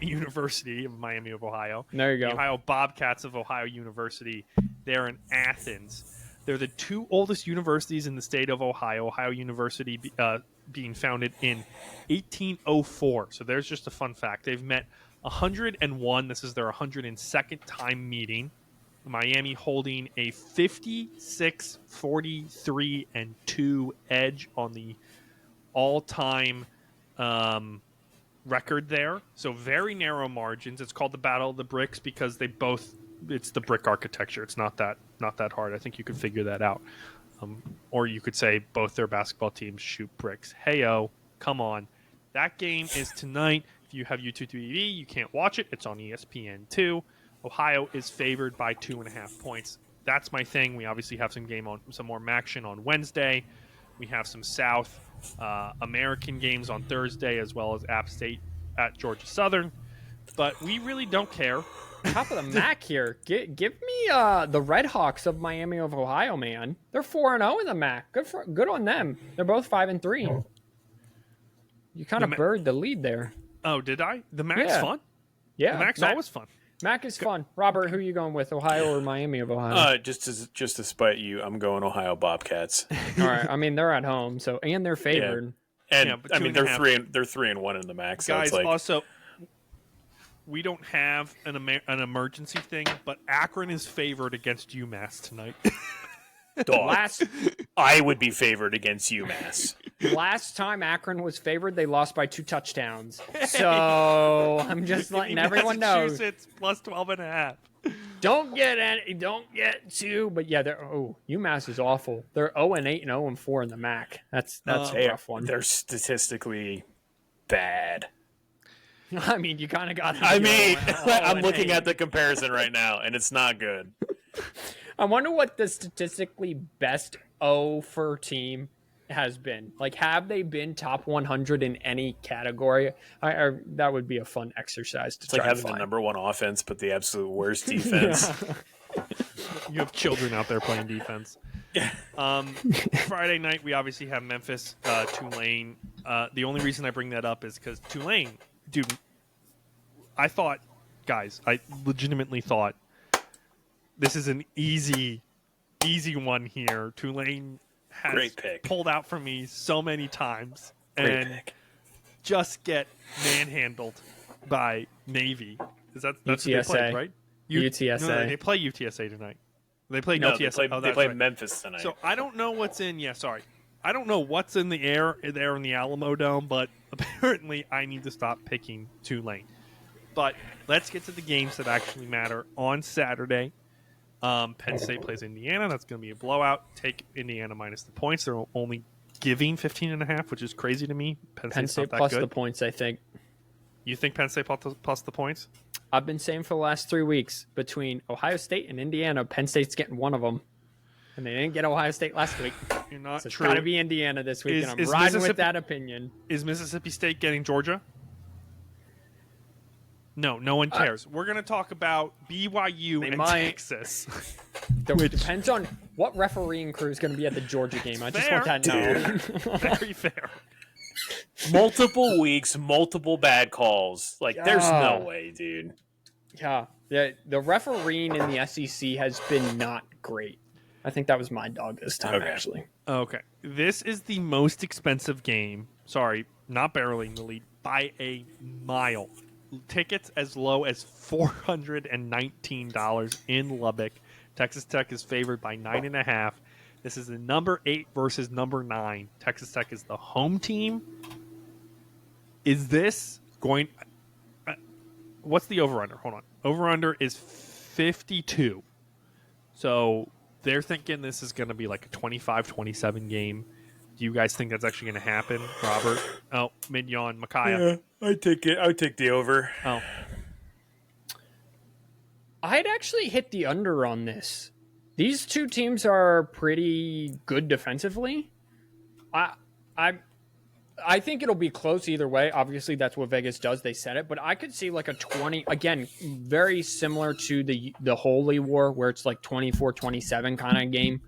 S3: University of Miami of Ohio.
S1: There you go.
S3: The Ohio Bobcats of Ohio University. They're in Athens. They're the two oldest universities in the state of Ohio. Ohio University being founded in 1804. So there's just a fun fact. They've met 101. This is their 102nd time meeting. Miami holding a 56-43-2 edge on the all-time record there. So very narrow margins. It's called the Battle of the Bricks because it's the brick architecture. It's not that hard. I think you could figure that out. Or you could say both their basketball teams shoot bricks. Hey-o, come on. That game is tonight. If you have YouTube TV, you can't watch it. It's on ESPN 2. Ohio is favored by 2.5 points. That's my thing. We obviously have some more action on Wednesday. We have some South American games on Thursday, as well as App State at Georgia Southern. But we really don't care.
S1: Top of the MAC here. Give me the Red Hawks of Miami of Ohio, man. They're 4-0 in the MAC. Good on them. They're both 5-3. You kind of buried the lead there.
S3: Oh, did I? The MAC's fun.
S1: Yeah,
S3: the MAC's always fun.
S1: MAC is fun. Robert, who are you going with, Ohio or Miami of Ohio?
S4: Just to spite you, I'm going Ohio Bobcats.
S1: All right. I mean, they're at home, and they're favored.
S4: And I mean, they're 3-1 in the MAC. So
S3: guys,
S4: it's like
S3: also, we don't have an emergency thing, but Akron is favored against UMass tonight.
S4: dog. I would be favored against UMass.
S1: Last time Akron was favored, they lost by 2 touchdowns. So I'm just letting everyone know.
S3: Massachusetts plus 12.5.
S1: Don't get 2, but yeah, UMass is awful. They're 0-8 and 0-4 in the MAC. That's a rough one.
S4: They're statistically bad.
S1: I mean, you kind of got.
S4: I'm looking at the comparison right now, and it's not good.
S1: I wonder what the statistically best 0 team has been. Like, have they been top 100 in any category? That would be a fun exercise to try
S4: like having
S1: to find.
S4: the number 1 offense, but the absolute worst defense.
S3: You have children out there playing defense. Friday night, we obviously have Memphis, Tulane. The only reason I bring that up is because Tulane, dude, I legitimately thought this is an easy one here. Tulane has pulled out from me so many times and just get manhandled by Navy. That's who they played, right?
S1: UTSA.
S3: No, they play UTSA tonight. They play UTSA.
S4: They play Memphis tonight.
S3: So I don't know what's in. I don't know what's in the air there in the Alamo Dome, but apparently I need to stop picking Tulane. But let's get to the games that actually matter on Saturday. Penn State plays Indiana. That's going to be a blowout. Take Indiana minus the points. They're only giving 15.5, which is crazy to me. Penn State
S1: plus
S3: good.
S1: The points, I think.
S3: You think Penn State plus the points?
S1: I've been saying for the last 3 weeks between Ohio State and Indiana, Penn State's getting one of them. And they didn't get Ohio State last week.
S3: You're not
S1: so
S3: true.
S1: It's got to be Indiana this week, and I'm riding with that opinion.
S3: Is Mississippi State getting Georgia? No one cares. We're going to talk about BYU and Texas.
S1: It depends on what refereeing crew is going to be at the Georgia game. I just want that known.
S3: Very fair.
S4: Multiple weeks, multiple bad calls. Like, there's no way, dude.
S1: Yeah, the refereeing in the SEC has been not great. I think that was my dog this time,
S4: Okay.
S1: actually.
S3: Okay. This is the most expensive game. Sorry, not barely in the lead, by a mile. Tickets as low as $419 in Lubbock. Texas Tech is favored by 9.5. This is the number 8 versus number 9. Texas Tech is the home team. Is this going... what's the over-under? Hold on. Over-under is 52. So they're thinking this is going to be like a 25-27 game. Do you guys think that's actually going to happen, Robert? Oh, mid-yawn, Micaiah.
S4: I take it. I would take the over.
S3: Oh,
S1: I'd actually hit the under on this. These two teams are pretty good defensively. I think it'll be close either way. Obviously, that's what Vegas does. They set it, but I could see like a 20, again, very similar to the Holy War, where it's like 24-27 kind of game.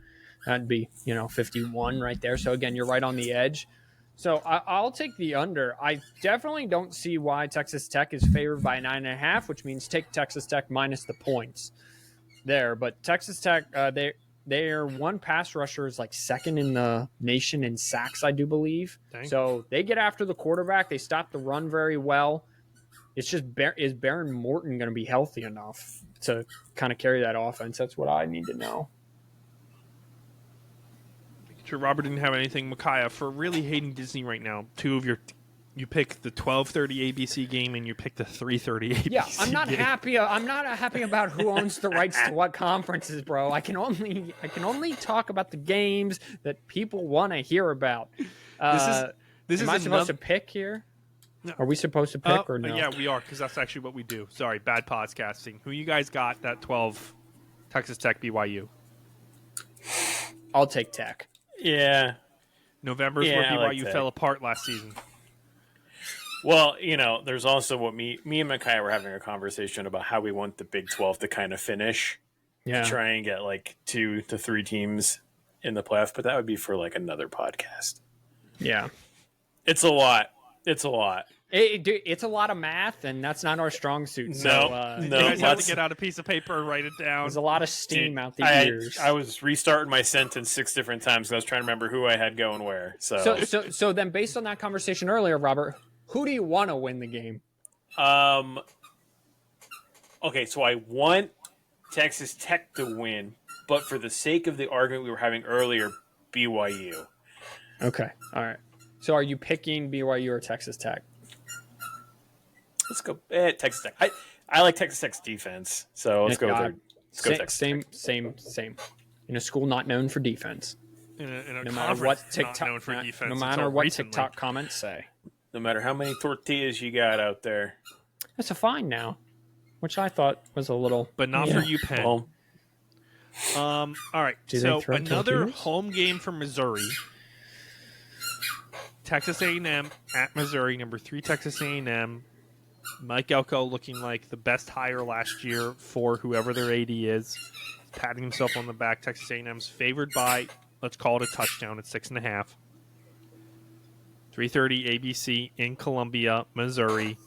S1: That'd be 51 right there. So again, you're right on the edge. So I'll take the under. I definitely don't see why Texas Tech is favored by 9.5, which means take Texas Tech minus the points there. But Texas Tech, their one pass rusher is like second in the nation in sacks, I do believe.
S3: Dang.
S1: So they get after the quarterback. They stop the run very well. It's just, is Baron Morton going to be healthy enough to kind of carry that offense? That's what I need to know.
S3: sure Robert didn't have anything. Micaiah, for really hating Disney right now, you pick the 12:30 ABC game and you pick the 3:30 ABC.
S1: Yeah, I'm not
S3: game.
S1: happy. I'm not happy about who owns the rights to what conferences, bro. I can only talk about the games that people want to hear about.
S3: This
S1: am
S3: is
S1: I supposed to pick here? No. Are we supposed to pick or no?
S3: Yeah, we are, because that's actually what we do. Sorry, bad podcasting. Who you guys got that 12 Texas Tech BYU?
S1: I'll take Tech.
S4: Yeah.
S3: November's where BYU fell apart last season.
S4: Well, there's also what me and Micaiah were having a conversation about how we want the Big 12 to kind of finish.
S1: Yeah.
S4: To try and get like 2 to 3 teams in the playoff, but that would be for like another podcast.
S1: Yeah.
S4: It's a lot. It's a lot.
S1: It's a lot of math, and that's not our strong suit. So,
S3: you guys have to get out a piece of paper and write it down.
S1: There's a lot of steam out the ears.
S4: I was restarting my sentence 6 different times because I was trying to remember who I had going where.
S1: So then, based on that conversation earlier, Robert, who do you want to win the game?
S4: Okay, so I want Texas Tech to win, but for the sake of the argument we were having earlier, BYU.
S1: Okay, all right. So are you picking BYU or Texas Tech?
S4: Let's go Texas Tech. I like Texas Tech's defense, so let's go there. Let's go Texas Tech.
S1: Same. In a school not known for defense.
S3: In a
S1: no matter what TikTok,
S3: not known for defense,
S1: no matter what TikTok comments say.
S4: No matter how many tortillas you got out there.
S1: That's a fine now, which I thought was a little...
S3: But not for UPenn.
S4: Well,
S3: all right, so another home game for Missouri. Texas A&M at Missouri, number 3 Texas A&M. Mike Elko looking like the best hire last year for whoever their AD is. Patting himself on the back. Texas A&M's favored by, let's call it a touchdown at 6.5. 3:30 ABC in Columbia, Missouri.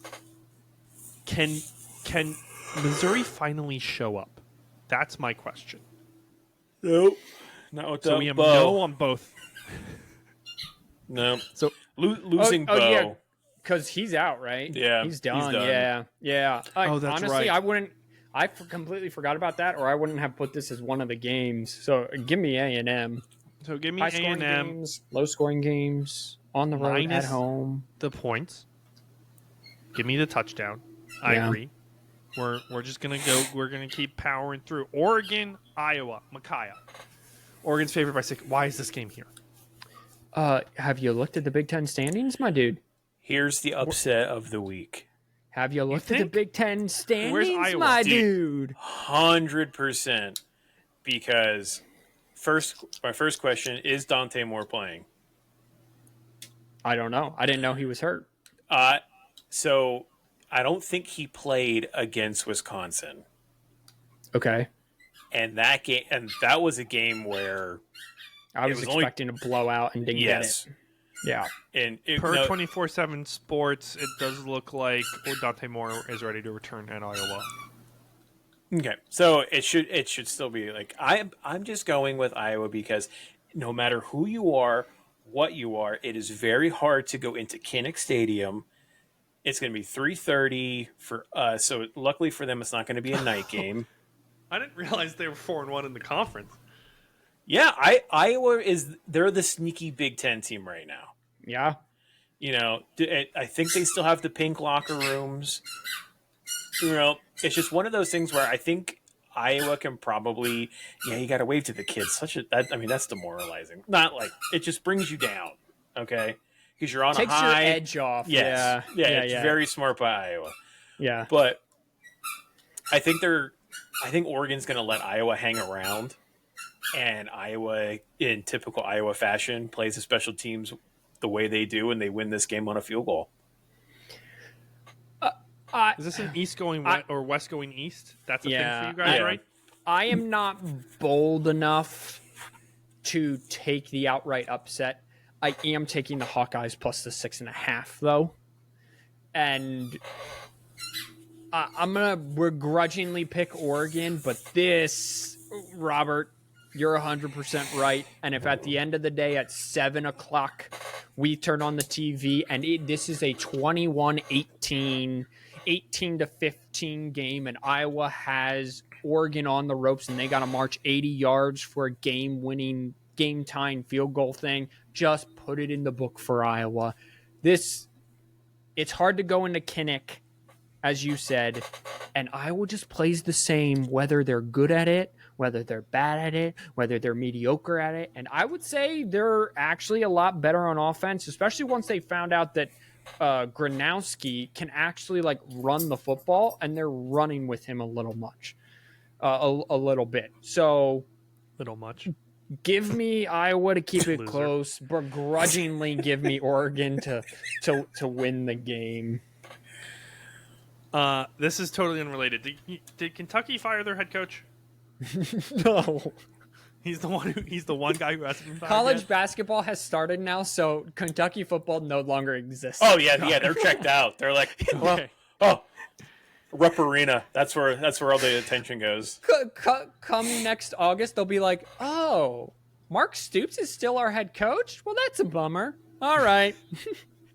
S3: Can Missouri finally show up? That's my question.
S4: Nope. Not with
S3: so we have no on both.
S4: No.
S3: So
S4: losing Bo.
S1: Yeah, because he's out, right?
S4: Yeah,
S1: he's done. Yeah.
S3: That's
S1: honestly,
S3: right.
S1: I completely forgot about that, or I wouldn't have put this as one of the games. So give me A&M.
S3: So give me
S1: high-scoring
S3: A&M.
S1: games, low-scoring games, on the road, at home.
S3: The points. Give me the touchdown. I agree. We're just gonna go. We're gonna keep powering through. Oregon, Iowa, Micaiah. Oregon's favored by 6. Why is this game here?
S1: Have you looked at the Big Ten standings, my dude?
S4: Here's the upset of the week.
S1: Have you looked at the Big Ten standings,
S3: Where's Iowa?
S1: my dude?
S4: 100%. Because my first question is Dante Moore playing?
S1: I don't know. I didn't know he was hurt.
S4: So I don't think he played against Wisconsin.
S1: Okay.
S4: And that was a game where
S1: I was expecting a blowout and didn't get it. Yeah.
S3: And per 24/7 Sports, it does look like Dante Moore is ready to return at Iowa.
S4: Okay, so it should still be like I'm just going with Iowa because no matter who you are, what you are, it is very hard to go into Kinnick Stadium. It's going to be 3:30 for us, so luckily for them, it's not going to be a night game.
S3: I didn't realize they were 4-1 in the conference.
S4: Yeah, Iowa they're the sneaky Big Ten team right now.
S1: Yeah.
S4: I think they still have the pink locker rooms. It's just one of those things where I think Iowa can probably, you got to wave to the kids. That's demoralizing. Not like it just brings you down, okay? Because you're on
S1: Takes
S4: a high.
S1: your edge off.
S4: Yes.
S1: Yeah.
S4: It's very smart by Iowa.
S1: Yeah.
S4: But I think Oregon's going to let Iowa hang around, and Iowa, in typical Iowa fashion, plays the special teams the way they do, and they win this game on a field goal.
S3: Is this an east going west or west going east? That's a thing for you guys, right?
S1: I am not bold enough to take the outright upset. I am taking the Hawkeyes plus the 6.5, though. And I'm going to begrudgingly pick Oregon, but this, Robert, you're 100% right. And if at the end of the day at 7 o'clock we turn on the TV and this is a 21-18, 18-15 game, and Iowa has Oregon on the ropes and they got to march 80 yards for a game-winning, game-tying field goal thing, just put it in the book for Iowa. It's hard to go into Kinnick, as you said, and Iowa just plays the same, whether they're good at it, whether they're bad at it, whether they're mediocre at it. And I would say they're actually a lot better on offense, especially once they found out that Gronowski can actually run the football, and they're running with him a little bit. So
S3: Little much.
S1: give me Iowa to keep it close. Begrudgingly give me Oregon to win the game.
S3: This is totally unrelated. Did Kentucky fire their head coach?
S1: No.
S3: He's the one guy who hasn't been fired
S1: College
S3: yet?
S1: basketball has started now, so Kentucky football no longer exists.
S4: Oh yeah, they're checked out. They're like,
S3: Okay.
S4: Rupp Arena. That's where all the attention goes.
S1: Come next August, they'll be like, "Oh, Mark Stoops is still our head coach? Well, that's a bummer." All right.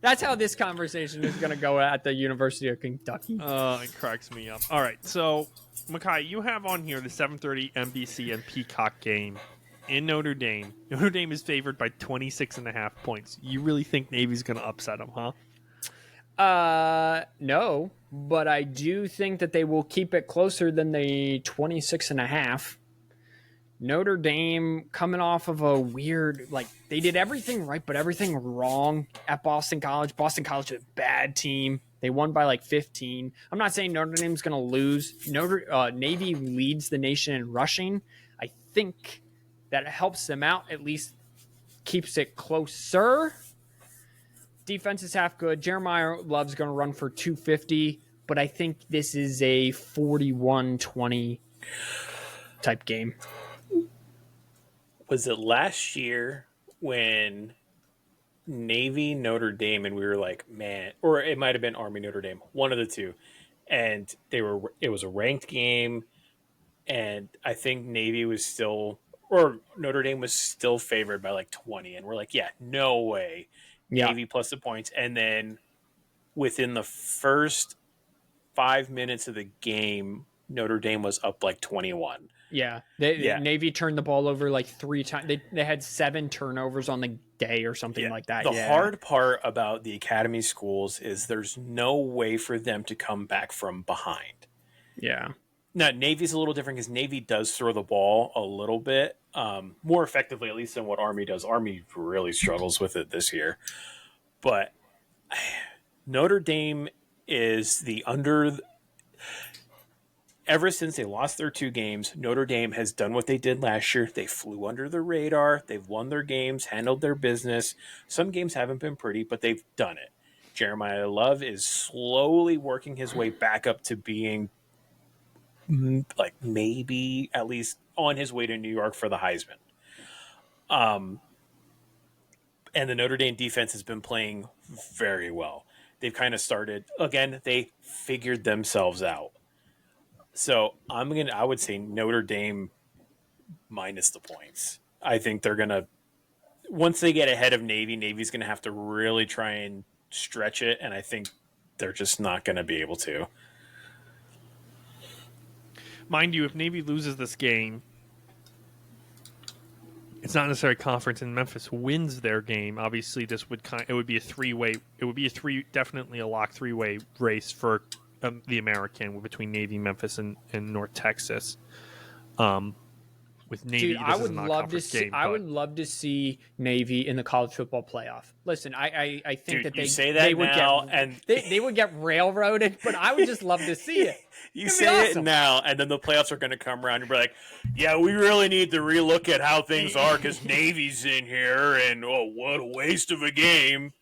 S1: That's how this conversation is going to go at the University of Kentucky.
S3: It cracks me up. All right, so Makai, you have on here the 7:30 NBC and Peacock game in Notre Dame. Notre Dame is favored by 26.5 points. You really think Navy's going to upset them, huh?
S1: No, but I do think that they will keep it closer than the 26.5. Notre Dame coming off of a weird, they did everything right, but everything wrong at Boston College. Boston College is a bad team. They won by 15. I'm not saying Notre Dame's going to lose. Navy leads the nation in rushing. I think that it helps them out, at least keeps it closer. Defense is half good. Jeremiah Love's going to run for 250, but I think this is a 41-20 type game.
S4: Was it last year when Navy Notre Dame and we were like, man, or it might have been Army Notre Dame, one of the two, and it was a ranked game, and I think Navy was still, or Notre Dame was still favored by 20, and we're like, yeah, no way, Navy plus the points, and then within the first 5 minutes of the game, Notre Dame was up 21.
S1: Yeah. Navy turned the ball over 3 times. They had 7 turnovers on the day or something like that.
S4: The hard part about the academy schools is there's no way for them to come back from behind.
S1: Yeah.
S4: Now, Navy's a little different because Navy does throw the ball a little bit more effectively, at least than what Army does. Army really struggles with it this year. But Notre Dame is ever since they lost their 2 games, Notre Dame has done what they did last year. They flew under the radar. They've won their games, handled their business. Some games haven't been pretty, but they've done it. Jeremiah Love is slowly working his way back up to being maybe at least on his way to New York for the Heisman. And the Notre Dame defense has been playing very well. They've kind of started, again, they figured themselves out. So I would say Notre Dame minus the points. I think they're gonna once they get ahead of Navy, Navy's gonna have to really try and stretch it, and I think they're just not gonna be able to.
S3: Mind you, if Navy loses this game, it's not necessarily conference, and Memphis wins their game. Obviously, it would be a three-way. It would be definitely a lock three-way race for the American between Navy, Memphis, and North Texas. With Navy,
S1: Dude, I would love to see Navy in the college football playoff. Listen, I think
S4: Dude,
S1: that
S4: you say that
S1: they would get railroaded, but I would just love to see it.
S4: You say it now, and then the playoffs are going to come around and be like, yeah, we really need to relook at how things are because Navy's in here, and what a waste of a game.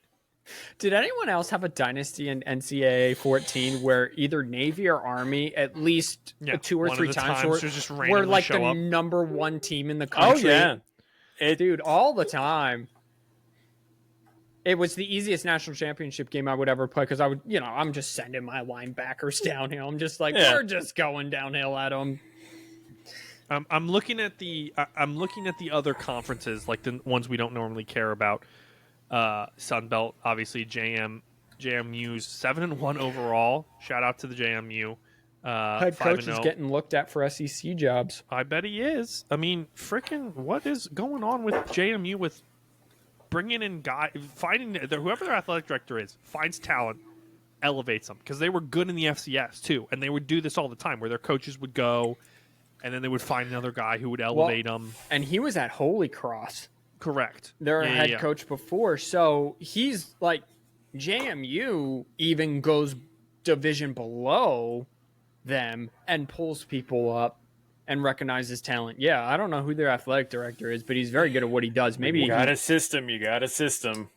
S1: Did anyone else have a dynasty in NCAA 14 where either Navy or Army at least 2 or 3 times were like the number 1 team in the country?
S4: Oh, yeah.
S1: Dude, all the time. It was the easiest national championship game I would ever play because I'm just sending my linebackers downhill. I'm just like, we're just going downhill at them.
S3: I'm looking at the other conferences, like the ones we don't normally care about. Sun Belt, obviously JMU's 7-1 overall. Shout out to the JMU.
S1: Head coach is getting looked at for SEC jobs.
S3: I bet he is. I mean, freaking, what is going on with JMU with bringing in finding whoever their athletic director is, finds talent, elevates them, because they were good in the FCS too, and they would do this all the time, where their coaches would go, and then they would find another guy who would elevate them.
S1: And he was at Holy Cross.
S3: Correct.
S1: Their head coach before, so he's like JMU even goes division below them and pulls people up and recognizes talent. Yeah, I don't know who their athletic director is, but he's very good at what he does. Maybe
S4: you got a system.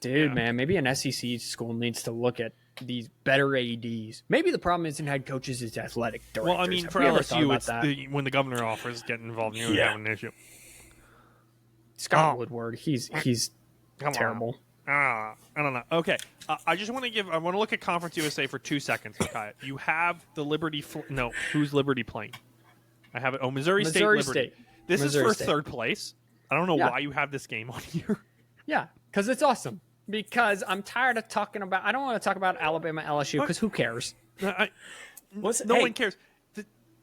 S1: Dude, man, maybe an SEC school needs to look at these better ADs. Maybe the problem isn't head coaches, it's athletic directors.
S3: Well, I mean, for LSU, it's when the governor offers getting involved, you have an issue.
S1: Scott Woodward, he's terrible.
S3: I don't know. Okay, I want to look at Conference USA for 2 seconds. Okay, you have the Liberty. Who's Liberty playing? I have it. Oh, Missouri State. Liberty. This is for third place. I don't know why you have this game on here.
S1: Yeah, because it's awesome. Because I'm tired of talking about. I don't want to talk about Alabama LSU because who cares?
S3: No one cares.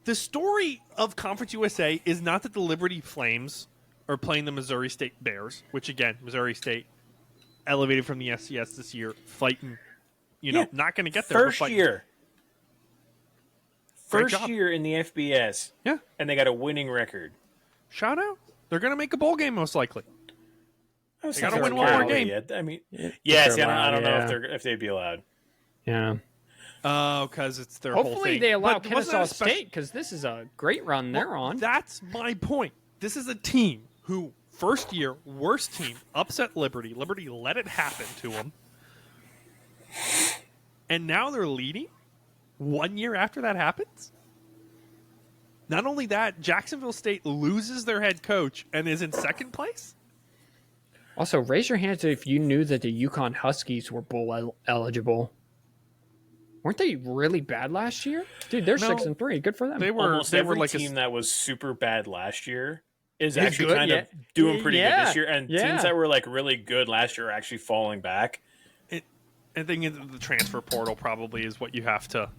S3: The story of Conference USA is not that the Liberty Flames are playing the Missouri State Bears, which again, Missouri State elevated from the FCS this year, fighting. Not going to get there.
S4: First year in the FBS.
S3: Yeah,
S4: and they got a winning record.
S3: Shout out! They're going to make a bowl game most likely.
S4: They got to win one more game. I mean, I don't know if they'd be allowed.
S1: Yeah.
S3: Oh, because it's their
S1: Hopefully
S3: whole thing.
S1: They allow Kennesaw State because this is a great run they're on.
S3: That's my point. This is a team who first year worst team upset Liberty. Liberty let it happen to them, and now they're leading 1 year after that happens. Not only that, Jacksonville State loses their head coach and is in second place.
S1: Also, raise your hands if you knew that the Yukon Huskies were bowl eligible. Weren't they really bad last year? Dude, they're 6-3. Good for them.
S4: They were like a team that was super bad last year is actually kind of doing pretty good this year. And teams that were like really good last year are actually falling back.
S3: I think the transfer portal probably is what you have to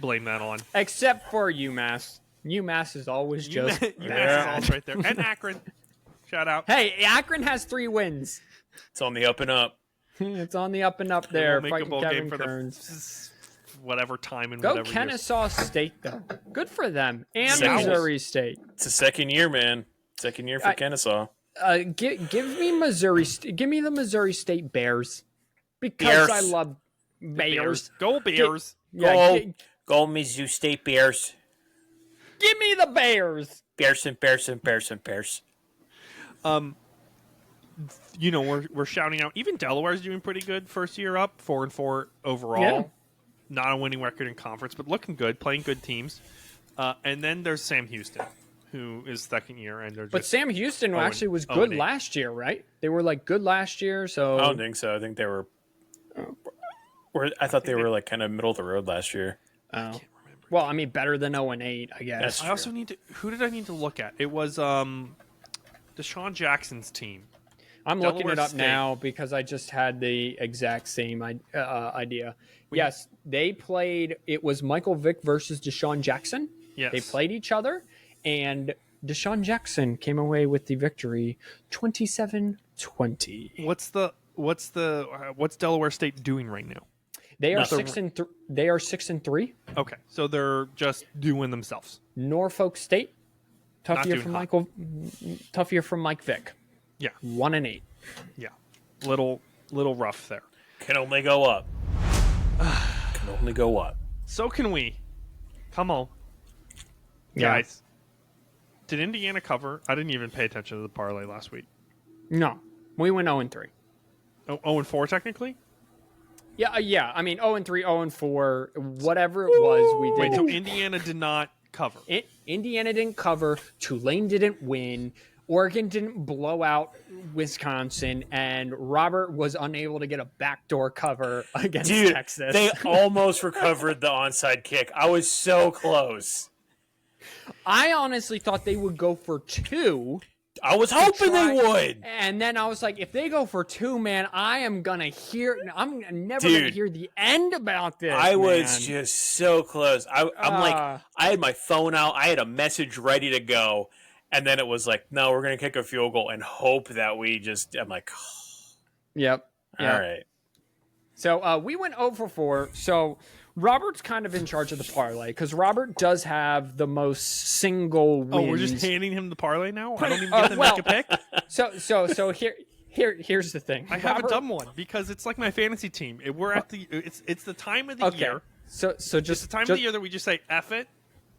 S3: blame that on.
S1: Except for UMass. UMass is always just
S3: UMass is always right there. And Akron. Shout out.
S1: Hey, Akron has 3 wins.
S4: It's on the up and up.
S1: It's on the up and up there.
S3: We'll make a bowl game for whatever time and whatever.
S1: Go Kennesaw State, though. Good for them. And Missouri State.
S4: It's a second year, man. Second year for Kennesaw.
S1: Give me Missouri. Give me the Missouri State Bears. Because I love Bears.
S3: Go Bears.
S4: Go Mizzou State Bears.
S1: Give me the Bears.
S4: Bears and Bears and Bears and Bears.
S3: We're shouting out. Even Delaware's doing pretty good first year up, 4-4 overall.
S1: Yeah.
S3: Not a winning record in conference, but looking good, playing good teams. And then there's Sam Houston, who is second year, and
S1: but Sam Houston actually was good last year, right? They were like good last year, so
S4: I don't think so. I think they were. I thought they were like kind of middle of the road last year.
S1: Oh, Well, I mean, better than 0-8, I guess.
S4: That's
S3: I also need to. Who did I need to look at? It was Deshaun Jackson's team.
S1: I'm
S3: Delaware
S1: looking it up
S3: State.
S1: now because I just had the exact same idea. Yes, they played. It was Michael Vick versus Deshaun Jackson.
S3: Yes.
S1: They played each other, and Deshaun Jackson came away with the victory, 27-20.
S3: What's Delaware State doing right now?
S1: They are
S4: Nothing.
S1: They are 6-3.
S3: Okay, so they're just doing themselves.
S1: Norfolk State, tough
S3: Not
S1: year
S3: doing
S1: from
S3: hot.
S1: tough year from Mike Vick.
S3: Yeah,
S1: 1-8.
S3: yeah, little rough there.
S4: Can only go up. Can only go up.
S3: So can we? Come on,
S1: Yeah.
S3: guys. Did Indiana cover? I didn't even pay attention to the parlay last week.
S1: No, we went 0-3.
S3: Oh, 0-4 technically.
S1: Yeah. I mean, 0-3, 0-4, whatever it was, we did.
S3: Wait, so Indiana did not cover.
S1: Indiana didn't cover. Tulane didn't win. Oregon didn't blow out Wisconsin, and Robert was unable to get a backdoor cover against
S4: Dude,
S1: Texas.
S4: they almost recovered the onside kick. I was so close.
S1: I honestly thought they would go for 2.
S4: I was hoping they would.
S1: And then I was like, if they go for 2, man, I'm never gonna
S4: Dude.
S1: hear the end about this.
S4: I was
S1: man.
S4: just so close. I'm like,
S1: Ah.
S4: I had my phone out. I had a message ready to go. And then it was like, no, we're going to kick a field goal and hope that I'm like,
S1: Yep.
S4: all right.
S1: So we went 0-4. So Robert's kind of in charge of the parlay because Robert does have the most single wins.
S3: Oh, we're just handing him the parlay now. I don't even get to
S1: well-
S3: make a pick.
S1: So here's the thing.
S3: I haven't done one because it's like my fantasy team. We're at the it's the time of the year.
S1: So
S3: It's
S1: just
S3: the time of the year that we just say F it.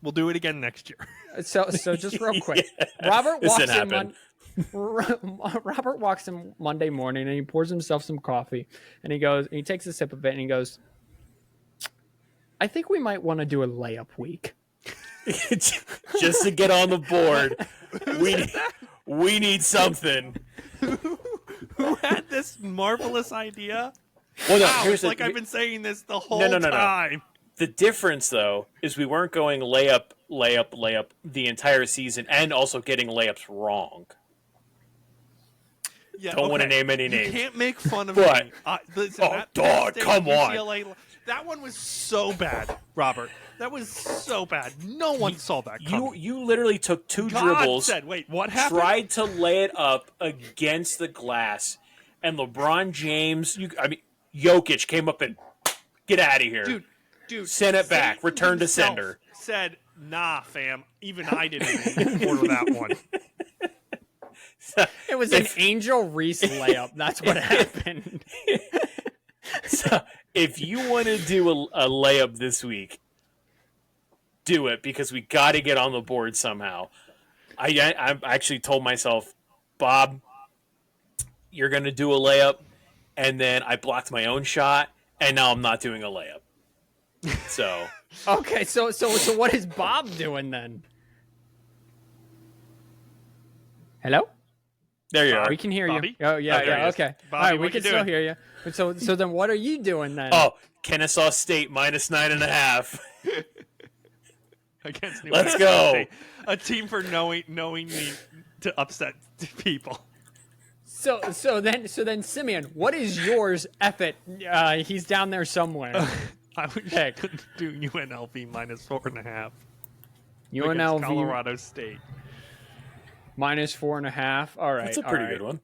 S3: We'll do it again next year.
S1: So just real quick,
S4: Yeah.
S1: Robert
S4: This
S1: walks
S4: didn't
S1: in. Robert walks in Monday morning and he pours himself some coffee and he takes a sip of it and he goes, "I think we might want to do a layup week."
S4: Just to get on the board, we need something.
S3: Who had this marvelous idea?
S4: Well, no,
S3: Wow,
S4: here's
S3: it's
S4: the,
S3: like I've been saying this the whole
S4: no.
S3: time.
S4: The difference, though, is we weren't going layup the entire season and also getting layups wrong.
S3: Yeah,
S4: Don't wanna
S3: okay.
S4: name any
S3: You
S4: names.
S3: can't make fun of
S4: But-
S3: me. Listen,
S4: Oh,
S3: that
S4: dog,
S3: State
S4: come on.
S3: UCLA that one was so bad, Robert. That was so bad. No one saw that coming.
S4: You literally took two
S3: God
S4: dribbles,
S3: said, wait, what happened?
S4: tried to lay it up against the glass, and LeBron James, Jokic came up and get out of here.
S3: Dude,
S4: Send it back.
S3: Satan
S4: Return to
S3: himself
S4: sender.
S3: Said, nah, fam. Even I didn't order that one.
S1: It was an Angel Reese layup. That's what happened.
S4: So, if you want to do a layup this week, do it because we got to get on the board somehow. I actually told myself, Bob, you're going to do a layup, and then I blocked my own shot, and now I'm not doing a layup. So
S1: Okay, so what is Bob doing then? Hello?
S4: there you are.
S1: We can hear
S3: Bobby?
S1: you. Oh yeah,
S4: Oh, there he is.
S1: okay.
S3: Bobby,
S1: All right, we
S3: what
S1: can
S3: you
S1: still
S3: doing?
S1: hear you. So then what are you doing then?
S4: Oh, Kennesaw State -9.5.
S3: Against New
S4: Let's
S3: Mexico
S4: go.
S3: State. A team for knowing me to upset people.
S1: So then Simeon, what is yours? F it. He's down there somewhere.
S3: I was
S1: Heck.
S3: going to do UNLV -4.5.
S1: UNLV
S3: against Colorado State.
S1: -4.5. All right.
S4: That's a
S1: all
S4: pretty
S1: right.
S4: good one.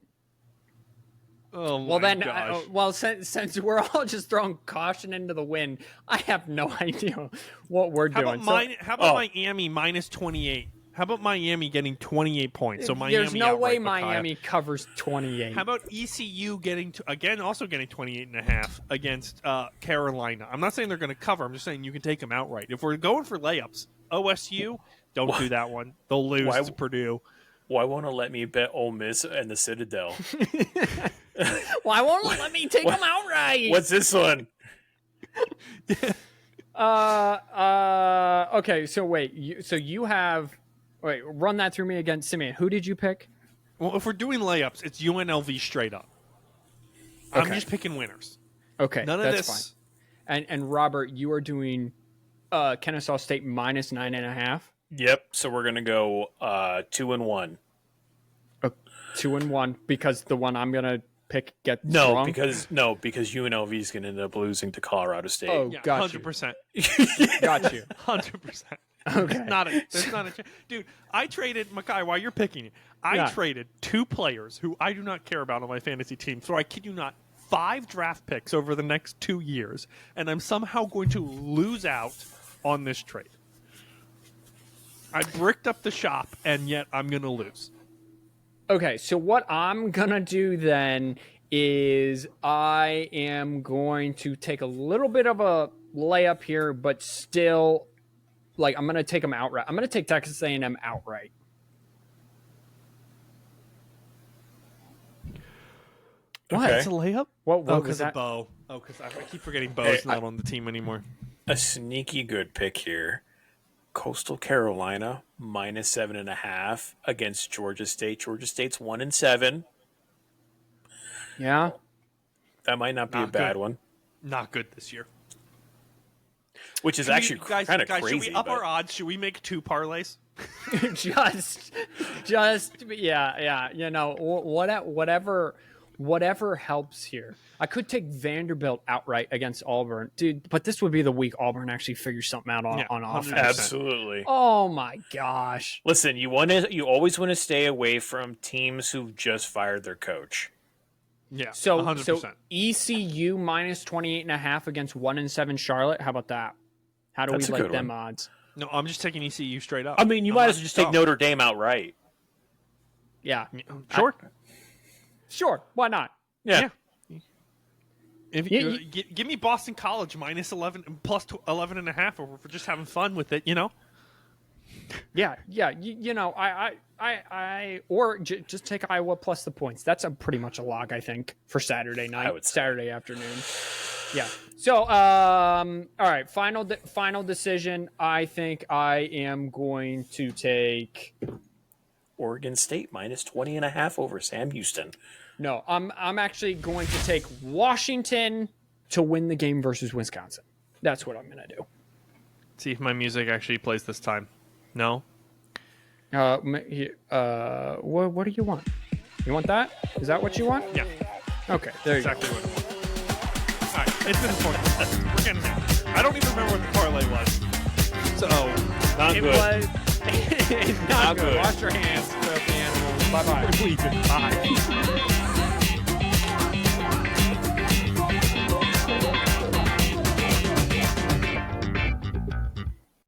S3: Oh my
S1: Well then,
S3: gosh.
S1: since we're all just throwing caution into the wind, I have no idea what we're
S3: how
S1: doing.
S3: about, how about
S4: Oh.
S3: Miami -28? How about Miami getting 28 points? So Miami
S1: There's no way
S3: outright Micaiah.
S1: Miami covers 28.
S3: How about ECU getting also getting 28.5 against Carolina? I'm not saying they're going to cover. I'm just saying you can take them outright. If we're going for layups, OSU, don't do that one. They'll lose
S4: Why-
S3: to Purdue.
S4: Why won't it let me bet Ole Miss and the Citadel?
S1: Why won't you let me take them outright?
S4: What's this one?
S1: Okay. So wait. Wait. Run that through me again, Simeon. Who did you pick?
S3: Well, if we're doing layups, it's UNLV straight up. I'm
S1: Okay.
S3: just picking winners.
S1: Okay.
S3: None of
S1: that's
S3: this.
S1: fine. And Robert, you are doing Kennesaw State minus 9.5.
S4: Yep. So we're gonna go 2-1.
S1: 2-1 because the one I'm gonna pick gets
S4: No,
S1: wrong.
S4: because UNLV is gonna end up losing to Colorado State.
S1: Oh,
S3: Yeah,
S1: got you.
S3: 100%.
S1: Got you.
S3: 100%.
S1: Okay.
S3: There's not a chance. Dude, I traded, Makai, while you're picking it, I
S1: Yeah.
S3: traded 2 players who I do not care about on my fantasy team. So I kid you not, 5 draft picks over the next 2 years, and I'm somehow going to lose out on this trade. I bricked up the shop, and yet I'm going to lose.
S1: Okay, so what I'm gonna do then is I am going to take a little bit of a layup here, but still, like, I'm gonna take them outright. I'm gonna take Texas A&M outright. What?
S4: Okay.
S3: It's a layup?
S1: What
S3: Oh,
S1: was
S3: because
S1: that?
S3: of Bo. Oh, because I keep forgetting Bo's not on the team anymore.
S4: A sneaky good pick here. Coastal Carolina minus 7.5 against Georgia State. Georgia State's 1-7.
S1: Yeah.
S4: That might not be a
S3: Not
S4: bad
S3: good.
S4: one.
S3: Not good this year.
S4: Which is actually
S3: guys,
S4: kind of crazy.
S3: should we up
S4: but-
S3: our odds? Should we make 2 parlays?
S1: just yeah. You know, whatever helps here. I could take Vanderbilt outright against Auburn, dude. But this would be the week Auburn actually figures something out on,
S3: Yeah,
S1: on
S3: 100%.
S1: offense.
S4: Absolutely.
S1: Oh my gosh.
S4: Listen, you always want to stay away from teams who've just fired their coach.
S3: Yeah,
S1: So
S3: 100%.
S1: ECU minus 28.5 against 1-7 Charlotte. How about that? How do
S4: That's
S1: we
S4: a
S1: like
S4: good
S1: them
S4: one.
S1: odds?
S3: No, I'm just taking ECU straight up.
S4: I mean, you might as well just take Notre Dame outright.
S1: Yeah.
S3: Sure.
S1: Sure. Why not?
S4: Yeah.
S3: If
S1: Yeah,
S3: you, give me Boston College minus 11 plus 11.5 over for just having fun with it, you know.
S1: Yeah. You know, or just take Iowa plus the points. That's pretty much a lock, I think, for Saturday night,
S4: I would say.
S1: Saturday afternoon. Yeah. So, all right. Final decision. I think I am going to take.
S4: Oregon State minus 20.5 over Sam Houston.
S1: No, I'm actually going to take Washington to win the game versus Wisconsin. That's what I'm going to do.
S3: See if my music actually plays this time. No.
S1: What do you want? You want that? Is that what you want?
S3: Yeah.
S1: Okay, there
S3: Exactly what it was. All right, it's been important. We're getting there. I don't even remember what the parlay was. So
S4: Not
S1: you. It
S4: good.
S1: was it's not,
S4: Not
S1: good.
S4: good.
S1: Wash your hands, filthy animals. Bye bye.
S3: Bye.